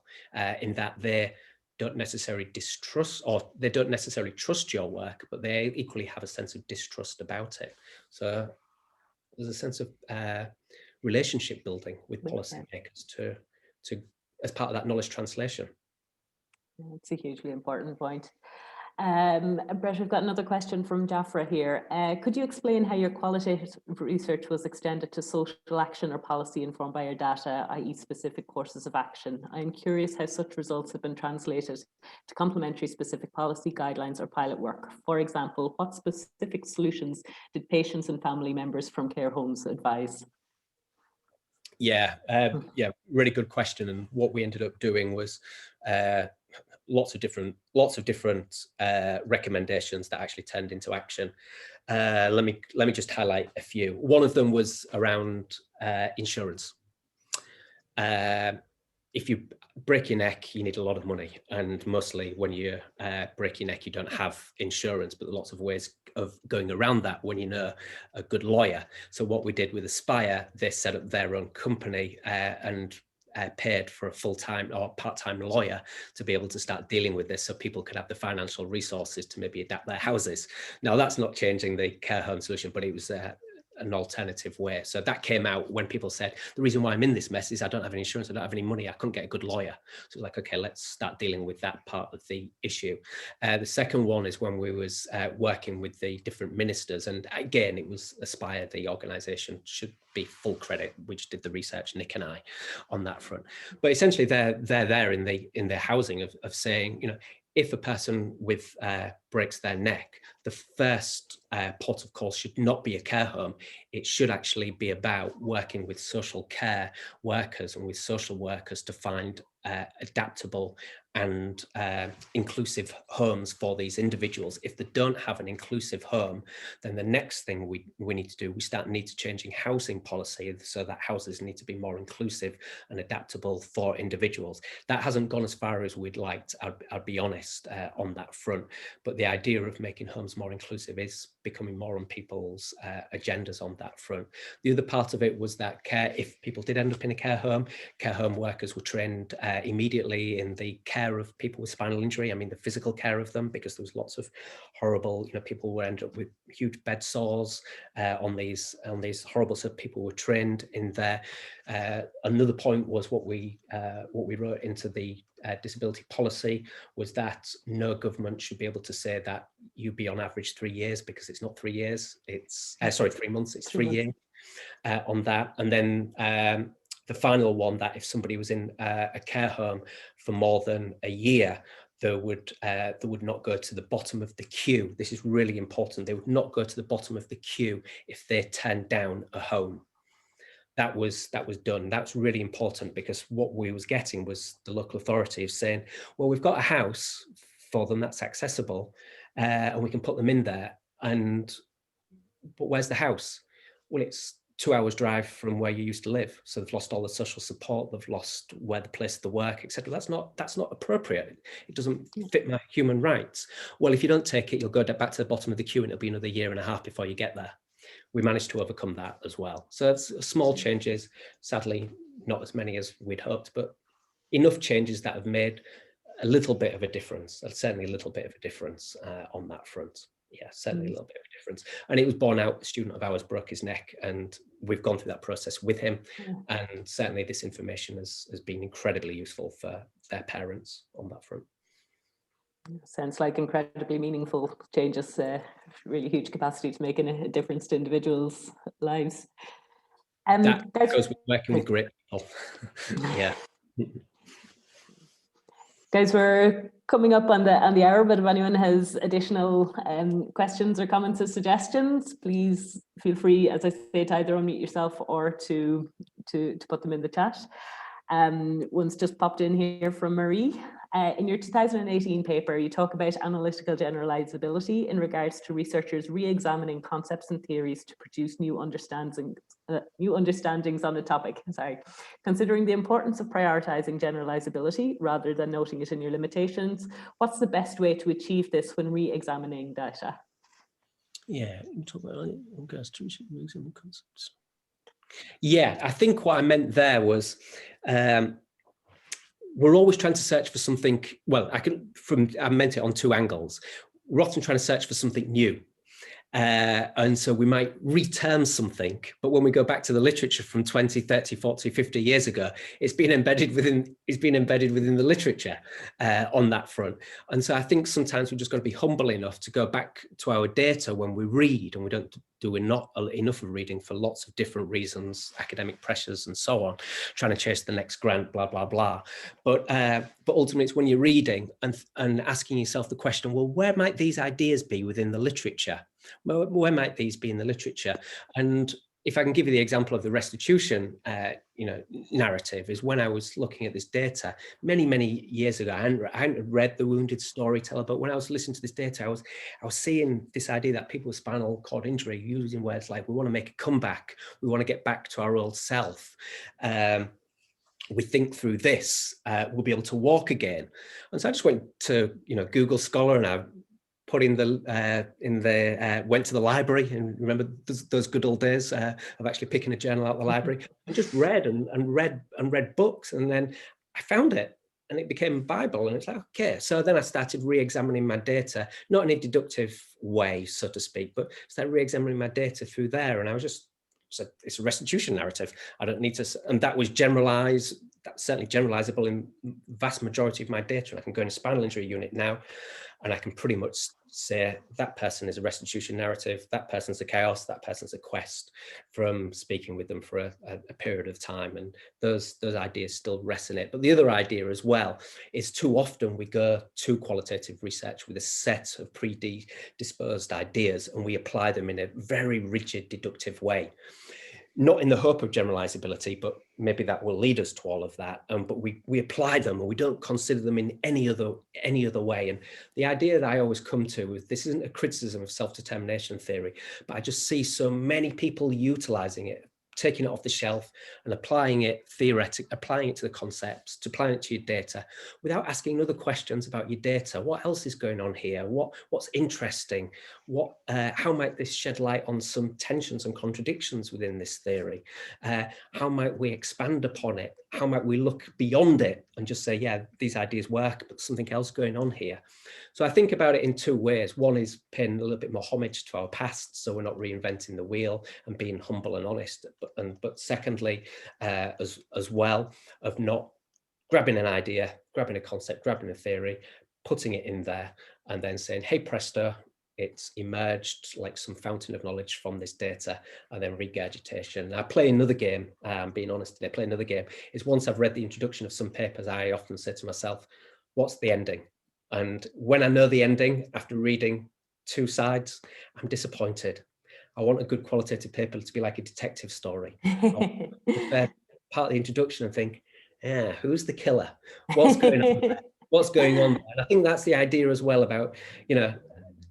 in that they don't necessarily distrust, or they don't necessarily trust your work, but they equally have a sense of distrust about it. So there's a sense of relationship building with policymakers to as part of that knowledge translation. It's a hugely important point. Brett, we've got another question from Jafra here. Could you explain how your qualitative research was extended to social action or policy informed by your data, i.e. specific courses of action? I'm curious how such results have been translated to complementary specific policy guidelines or pilot work. For example, what specific solutions did patients and family members from care homes advise? Yeah, really good question. And what we ended up doing was lots of different recommendations that actually turned into action. Let me just highlight a few. One of them was around insurance. If you break your neck, you need a lot of money, and mostly when you break your neck, you don't have insurance, but lots of ways of going around that when you know a good lawyer. So what we did with Aspire, they set up their own company and paid for a full-time or part-time lawyer to be able to start dealing with this, so people could have the financial resources to maybe adapt their houses. Now, that's not changing the care home solution, but it was an alternative way. So that came out when people said, the reason why I'm in this mess is I don't have any insurance, I don't have any money, I couldn't get a good lawyer. So like, okay, let's start dealing with that part of the issue. The second one is when we was working with the different ministers, and again, it was Aspire, the organization, should be full credit. We just did the research, Nick and I, on that front. But essentially they're there in their housing of saying, you know, if a person breaks their neck, the first port of call should not be a care home. It should actually be about working with social care workers and with social workers to find adaptable and inclusive homes for these individuals. If they don't have an inclusive home, then the next thing we need to do, we need to changing housing policy so that houses need to be more inclusive and adaptable for individuals. That hasn't gone as far as we'd like to, I'll be honest, on that front. But the idea of making homes more inclusive is becoming more on people's agendas on that front. The other part of it was that if people did end up in a care home workers were trained immediately in the care of people with spinal injury. I mean, the physical care of them, because there was lots of horrible, people would end up with huge bed sores on these horrible, so people were trained in there. Another point was what we wrote into the disability policy was that no government should be able to say that you be on average 3 years, because it's not 3 years, it's 3 months, it's 3 years on that. And then the final one, that if somebody was in a care home for more than a year, they would not go to the bottom of the queue. This is really important. They would not go to the bottom of the queue if they turned down a home. That was done. That's really important, because what we was getting was the local authority saying, well, we've got a house for them that's accessible, and we can put them in there. But where's the house? Well, it's 2 hours drive from where you used to live. So they've lost all the social support, they've lost where the place of the work, etc. That's not appropriate. It doesn't fit my human rights. Well, if you don't take it, you'll go back to the bottom of the queue and it'll be another year and a half before you get there. We managed to overcome that as well. So it's small changes, sadly, not as many as we'd hoped, but enough changes that have made a little bit of a difference, certainly a little bit of a difference on that front. Yeah, certainly a little bit of a difference. And it was borne out, a student of ours broke his neck, and we've gone through that process with him. And certainly this information has been incredibly useful for their parents on that front. Sounds like incredibly meaningful changes, really huge capacity to make a difference to individuals' lives. That goes with working with great people. Yeah. Guys, we're coming up on the hour, but if anyone has additional questions or comments or suggestions, please feel free, as I say, to either unmute yourself or to put them in the chat. One's just popped in here from Marie. In your 2018 paper, you talk about analytical generalizability in regards to researchers re-examining concepts and theories to produce new understandings on a topic. Considering the importance of prioritizing generalizability rather than noting it in your limitations, what's the best way to achieve this when re-examining data? Yeah, you talk about re-examining concepts. Yeah, I think what I meant there was we're always trying to search for something. Well, I meant it on two angles. We're often trying to search for something new. And so we might return something, but when we go back to the literature from 20, 30, 40, 50 years ago, it's been embedded within the literature on that front. And so I think sometimes we've just got to be humble enough to go back to our data when we read, and we don't do not enough of reading for lots of different reasons, academic pressures and so on, trying to chase the next grant, blah, blah, blah. But ultimately it's when you're reading and asking yourself the question, well, where might these ideas be within the literature? Where might these be in the literature? And if I can give you the example of the restitution, narrative, is when I was looking at this data many years ago. I hadn't read The Wounded Storyteller, but when I was listening to this data, I was seeing this idea that people with spinal cord injury using words like, we want to make a comeback, we want to get back to our old self. We think through this, we'll be able to walk again. And so I just went to Google Scholar, and I put in went to the library, and remember those good old days of actually picking a journal out of the library, and just read and read books, and then I found it, and it became a Bible, and it's like, okay. So then I started re-examining my data, not in a deductive way, so to speak, but started re-examining my data through there, and I was just, it's a restitution narrative. I don't need to, and that was generalized. That's certainly generalizable in vast majority of my data. And I can go in a spinal injury unit now, and I can pretty much say that person is a restitution narrative, that person's a chaos, that person's a quest, from speaking with them for a period of time. And those ideas still resonate. But the other idea as well is, too often we go to qualitative research with a set of predisposed ideas, and we apply them in a very rigid deductive way. Not in the hope of generalizability, but maybe that will lead us to all of that. But we apply them, and we don't consider them in any other way. And the idea that I always come to is, this isn't a criticism of self-determination theory, but I just see so many people utilizing it, taking it off the shelf and applying it theoretically, applying it to the concepts, applying it to your data, without asking other questions about your data. What else is going on here? What's interesting? How might this shed light on some tensions and contradictions within this theory? How might we expand upon it? How might we look beyond it and just say, yeah, these ideas work, but something else going on here? So I think about it in two ways. One is paying a little bit more homage to our past, so we're not reinventing the wheel, and being humble and honest. But secondly, as well, of not grabbing an idea, grabbing a concept, grabbing a theory, putting it in there, and then saying, hey, presto, it's emerged like some fountain of knowledge from this data, and then regurgitation. I play another game, being honest today, play another game, is once I've read the introduction of some papers, I often say to myself, what's the ending? And when I know the ending, after reading 2 sides, I'm disappointed. I want a good qualitative paper to be like a detective story. I'll prepare part of the introduction and think, yeah, who's the killer? What's going on there? What's going on there? And I think that's the idea as well about,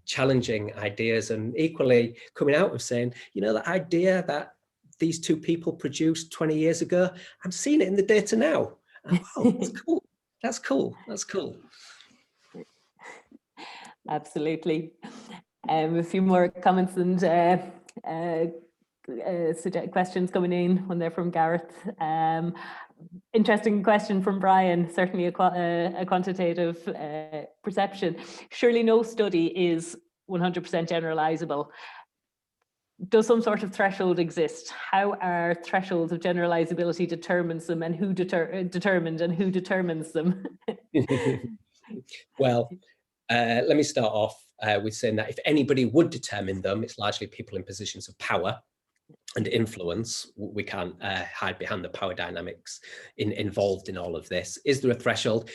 challenging ideas, and equally coming out of saying, the idea that these two people produced 20 years ago, I'm seeing it in the data now. Oh, that's cool. That's cool. That's cool. Absolutely. A few more comments and questions coming in when they're from Gareth. Interesting question from Brian, certainly a quantitative perception. Surely no study is 100% generalizable. Does some sort of threshold exist? How are thresholds of generalizability determines them, and who determined and who determines them? Well, let me start off with saying that if anybody would determine them, it's largely people in positions of power and influence. We can't hide behind the power dynamics involved in all of this. Is there a threshold?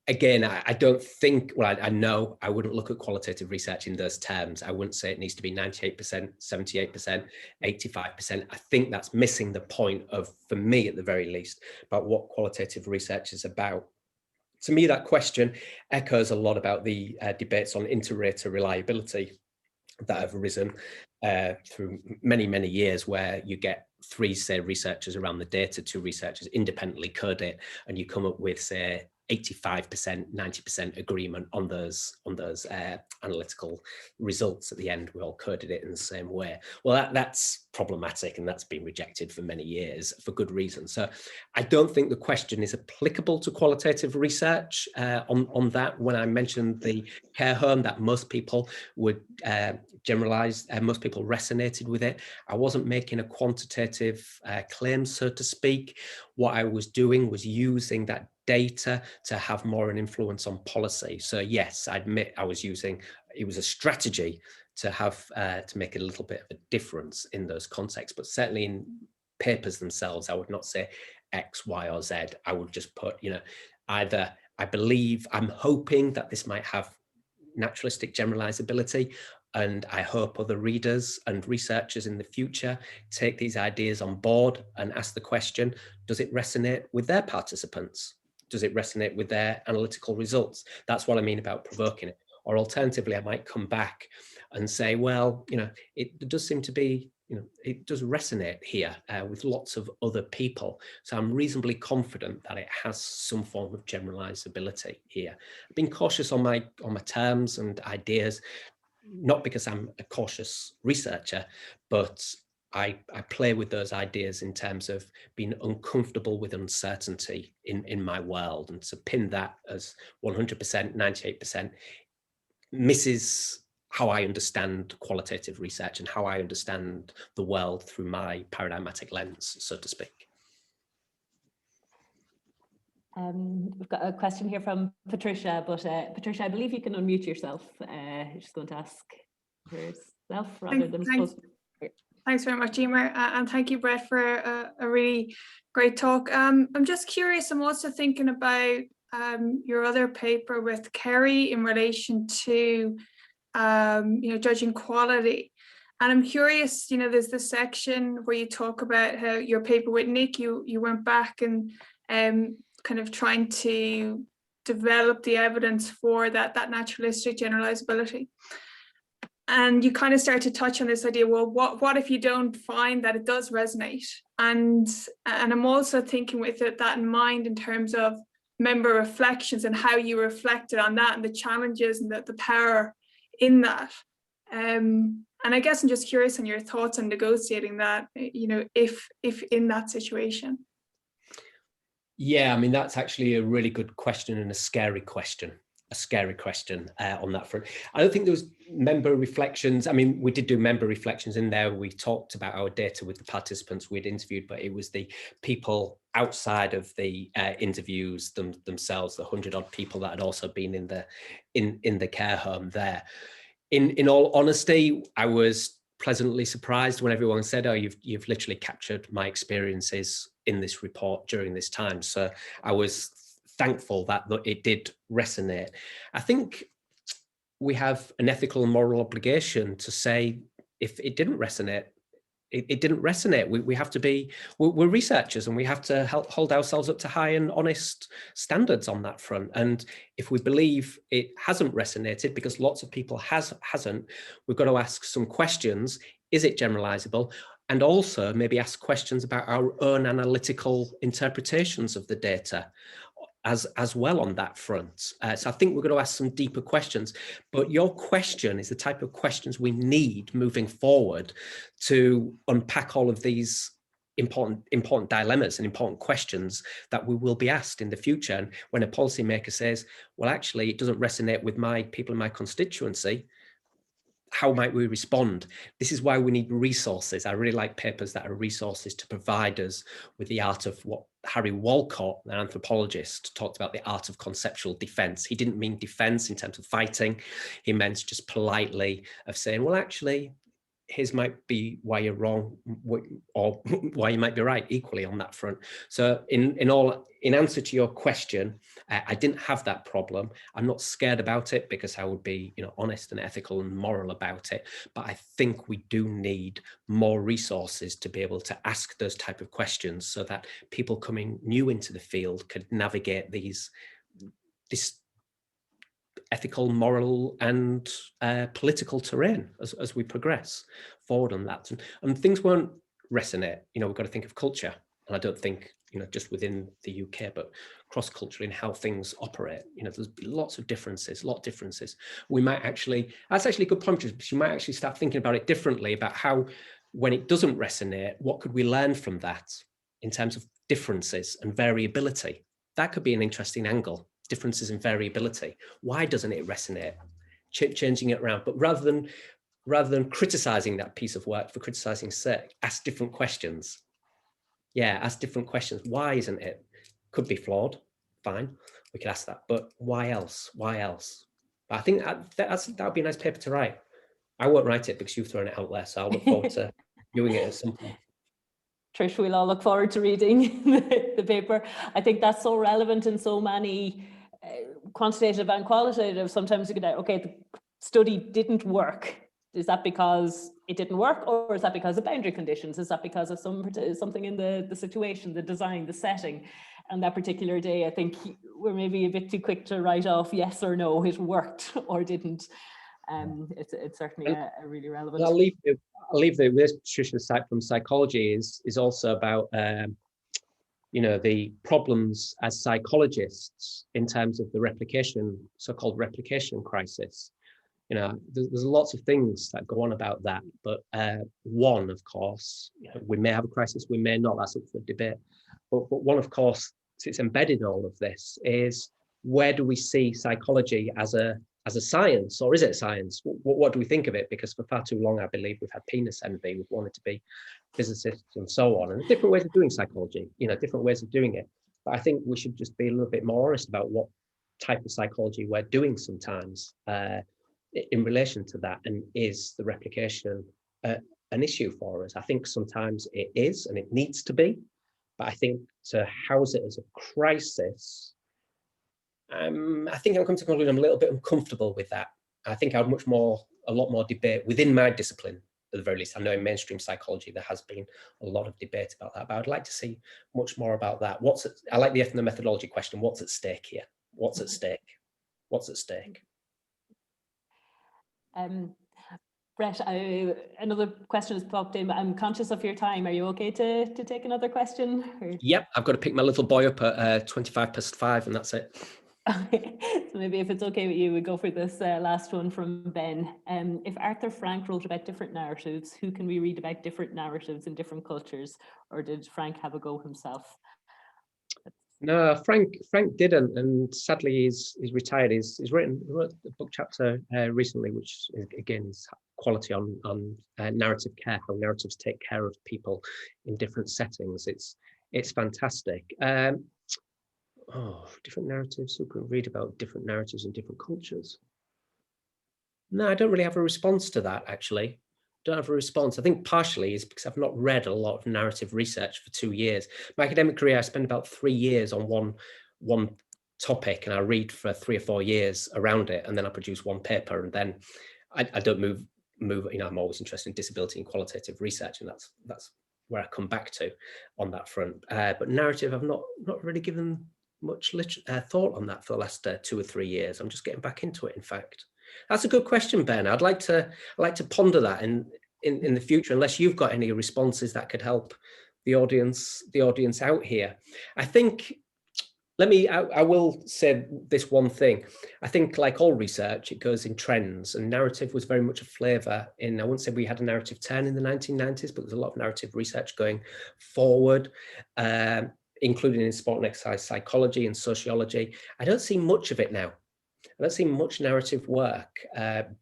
Again, I don't think, well, I know I wouldn't look at qualitative research in those terms. I wouldn't say it needs to be 98%, 78%, 85%. I think that's missing the point of, for me at the very least, about what qualitative research is about. To me, that question echoes a lot about the debates on inter-rater reliability that have arisen through many, many years, where you get three, say, researchers around the data, two researchers independently code it, and you come up with, say, 85%, 90% agreement on those analytical results at the end. We all coded it in the same way. Well, that's problematic, and that's been rejected for many years for good reason. So I don't think the question is applicable to qualitative research on that. When I mentioned the care home, that most people would generalize, most people resonated with it, I wasn't making a quantitative claim, so to speak. What I was doing was using that data to have more an influence on policy. So yes, I admit I was using, it was a strategy to have to make a little bit of a difference in those contexts, but certainly in papers themselves, I would not say X, Y, or Z. I would just put, you know, either I believe, I'm hoping that this might have naturalistic generalizability, and I hope other readers and researchers in the future take these ideas on board and ask the question, does it resonate with their participants? Does it resonate with their analytical results? That's what I mean about provoking it. Or alternatively, I might come back and say, well, you know, it does seem to be, you know, it does resonate here with lots of other people. So I'm reasonably confident that it has some form of generalizability here. I've been cautious on my terms and ideas, not because I'm a cautious researcher, but I play with those ideas in terms of being uncomfortable with uncertainty in my world. And to pin that as 100%, 98% misses how I understand qualitative research and how I understand the world through my paradigmatic lens, so to speak. We've got a question here from Patricia, but Patricia, I believe you can unmute yourself. She's going to ask herself rather than supposed. Thanks very much, Emer, and thank you, Brett, for a really great talk. I'm just curious, I'm also thinking about your other paper with Kerry in relation to, you know, judging quality. And I'm curious, you know, there's this section where you talk about how your paper with Nick, you went back and kind of trying to develop the evidence for that naturalistic generalizability. And you kind of start to touch on this idea, well, what if you don't find that it does resonate? And I'm also thinking with that in mind in terms of member reflections and how you reflected on that and the challenges and the power in that. And I guess I'm just curious on your thoughts on negotiating that, you know, if in that situation. Yeah, I mean, that's actually a really good question and a scary question on that front. I don't think there was member reflections. I mean, we did do member reflections in there. We talked about our data with the participants we'd interviewed, but it was the people outside of the interviews themselves, the 100 odd people that had also been in the care home there. In all honesty, I was pleasantly surprised when everyone said, oh, you've literally captured my experiences in this report during this time. So I was thankful that it did resonate. I think we have an ethical and moral obligation to say if it didn't resonate, it didn't resonate. We have to be, we're researchers, and we have to hold ourselves up to high and honest standards on that front. And if we believe it hasn't resonated, because lots of people hasn't, we've got to ask some questions. Is it generalizable? and also maybe ask questions about our own analytical interpretations of the data as well on that front. So I think we're going to ask some deeper questions, but your question is the type of questions we need moving forward to unpack all of these important dilemmas and important questions that we will be asked in the future. And when a policymaker says, well, actually, it doesn't resonate with my people in my constituency, how might we respond? This is why we need resources. I really like papers that are resources to provide us with the art of what Harry Walcott, an anthropologist, talked about, the art of conceptual defense. He didn't mean defense in terms of fighting. He meant just politely of saying, well, actually, here's might be why you're wrong, or why you might be right equally on that front. So in answer to your question, I didn't have that problem. I'm not scared about it because I would be, honest and ethical and moral about it. But I think we do need more resources to be able to ask those type of questions so that people coming new into the field could navigate this ethical, moral, and political terrain as we progress forward on that. And things won't resonate. We've got to think of culture. And I don't think, just within the UK, but cross-culturally in how things operate. There's lots of differences, We might actually, that's actually a good point, because you might actually start thinking about it differently, about how, when it doesn't resonate, what could we learn from that in terms of differences and variability? That could be an interesting angle. Differences in variability. Why doesn't it resonate? Changing it around, but rather than criticizing that piece of work for criticizing sake, ask different questions. Yeah, ask different questions. Why isn't it? Could be flawed. Fine, we could ask that. But why else? Why else? But I think that would be a nice paper to write. I won't write it because you've thrown it out there, so I'll look forward to doing it at some point. Trish, we'll all look forward to reading the paper. I think that's so relevant in so many quantitative and qualitative. Sometimes you get, okay, the study didn't work. Is that because it didn't work, or is that because of boundary conditions? Is that because of something in the situation, the design, the setting? And that particular day, I think we're maybe a bit too quick to write off yes or no, it worked or didn't. It's certainly a really relevant. I'll leave this Tricia side from psychology is also about the problems as psychologists in terms of the so-called replication crisis. There's lots of things that go on about that, but one, of course, we may have a crisis, we may not. That's up for debate. But one, of course, it's embedded in all of this is, where do we see psychology as a science, or is it science? What do we think of it? Because for far too long, I believe we've had penis envy. We've wanted to be physicists and so on, and different ways of doing psychology, different ways of doing it. But I think we should just be a little bit more honest about what type of psychology we're doing sometimes in relation to that. And is the replication an issue for us? I think sometimes it is, and it needs to be. But I think to house it as a crisis, I think I'm coming to the conclusion I'm a little bit uncomfortable with that. I think I'd a lot more debate within my discipline, at the very least. I know in mainstream psychology there has been a lot of debate about that, but I'd like to see much more about that. I like the ethnomethodology question. What's at stake here? What's at stake? What's at stake? Brett, another question has popped in, but I'm conscious of your time. Are you okay to take another question? Or? Yep, I've got to pick my little boy up at 5:25, and that's it. Okay. So maybe if it's okay with you, we go for this last one from Ben. If Arthur Frank wrote about different narratives, who can we read about different narratives in different cultures? Or did Frank have a go himself? No, Frank didn't, and sadly he's retired. He wrote a book chapter recently, which again is quality on narrative care, how narratives take care of people in different settings. It's fantastic. Different narratives. Who can read about different narratives in different cultures? No, I don't really have a response to that, actually. Don't have a response. I think partially is because I've not read a lot of narrative research for 2 years. My academic career, I spent about 3 years on one topic, and I read for 3 or 4 years around it, and then I produce one paper, and then I don't move. I'm always interested in disability and qualitative research, and that's where I come back to on that front. But narrative, I've not really given much thought on that for the last 2 or 3 years. I'm just getting back into it, in fact. That's a good question, Ben. I'd like to ponder that in the future, unless you've got any responses that could help the audience out here. I think, I will say this one thing. I think, like all research, it goes in trends, and narrative was very much a flavour in, I wouldn't say we had a narrative turn in the 1990s, but there's a lot of narrative research going forward, including in sport and exercise psychology and sociology. I don't see much of it now. I don't see much narrative work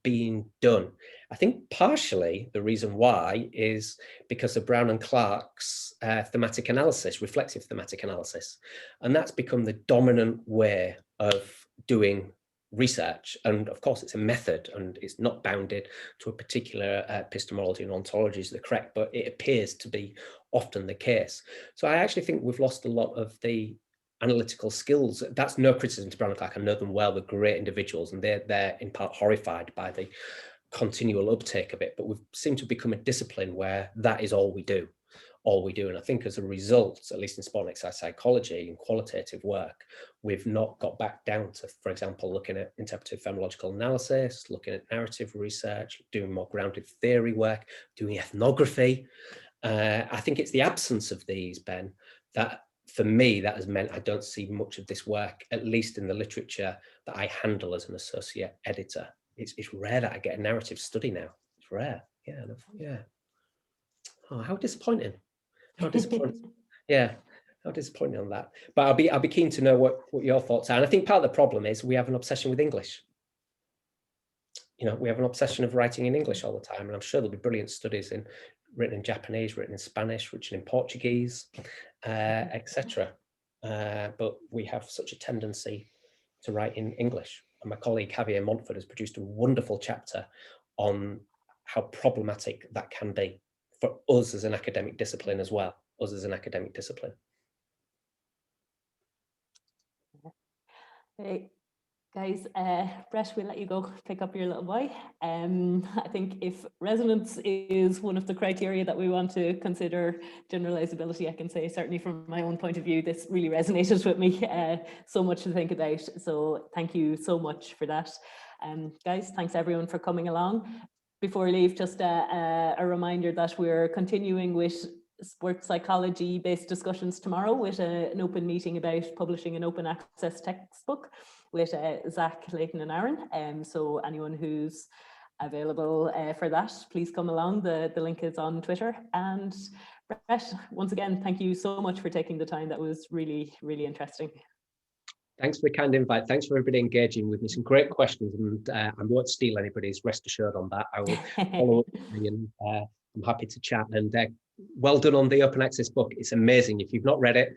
being done. I think partially the reason why is because of Brown and Clark's thematic analysis, reflexive thematic analysis. And that's become the dominant way of doing research. And of course, it's a method and it's not bounded to a particular epistemology and ontology is the correct, but it appears to be often the case. So I actually think we've lost a lot of the analytical skills. That's no criticism to Brown and Clark. I know them well. They're great individuals, and they're in part horrified by the continual uptake of it. But we've seemed to become a discipline where that is all we do. And I think as a result, at least in sport and exercise psychology and qualitative work, we've not got back down to, for example, looking at interpretive phenomenological analysis, looking at narrative research, doing more grounded theory work, doing ethnography. I think it's the absence of these, Ben, that for me, that has meant I don't see much of this work, at least in the literature that I handle as an associate editor. It's rare that I get a narrative study now. It's rare. Yeah. Oh, how disappointing. How disappointing. Yeah, how disappointing on that. But I'll be keen to know what your thoughts are. And I think part of the problem is we have an obsession with English. We have an obsession of writing in English all the time. And I'm sure there'll be brilliant studies written in Japanese, written in Spanish, written in Portuguese, etc. But we have such a tendency to write in English. And my colleague Javier Montfort has produced a wonderful chapter on how problematic that can be for us as an academic discipline as well, Hey, guys, Brett, we'll let you go pick up your little boy. I think if resonance is one of the criteria that we want to consider generalizability, I can say certainly from my own point of view, this really resonated with me. So much to think about. So thank you so much for that. Guys, thanks everyone for coming along. Before we leave, just a reminder that we're continuing with sports psychology based discussions tomorrow with an open meeting about publishing an open access textbook with Zach, Leighton and Aaron. So anyone who's available for that, please come along. The link is on Twitter. And Brett, once again, thank you so much for taking the time. That was really, really interesting. Thanks for the kind invite. Thanks for everybody engaging with me. Some great questions, and I won't steal anybody's, rest assured on that. I will follow up with me, and I'm happy to chat. And well done on the open access book. It's amazing. If you've not read it,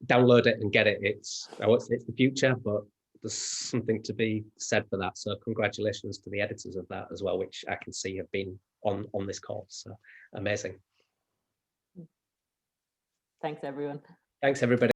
download it and get it. I won't say it's the future, but there's something to be said for that. So congratulations to the editors of that as well, which I can see have been on this course. So amazing. Thanks, everyone. Thanks, everybody.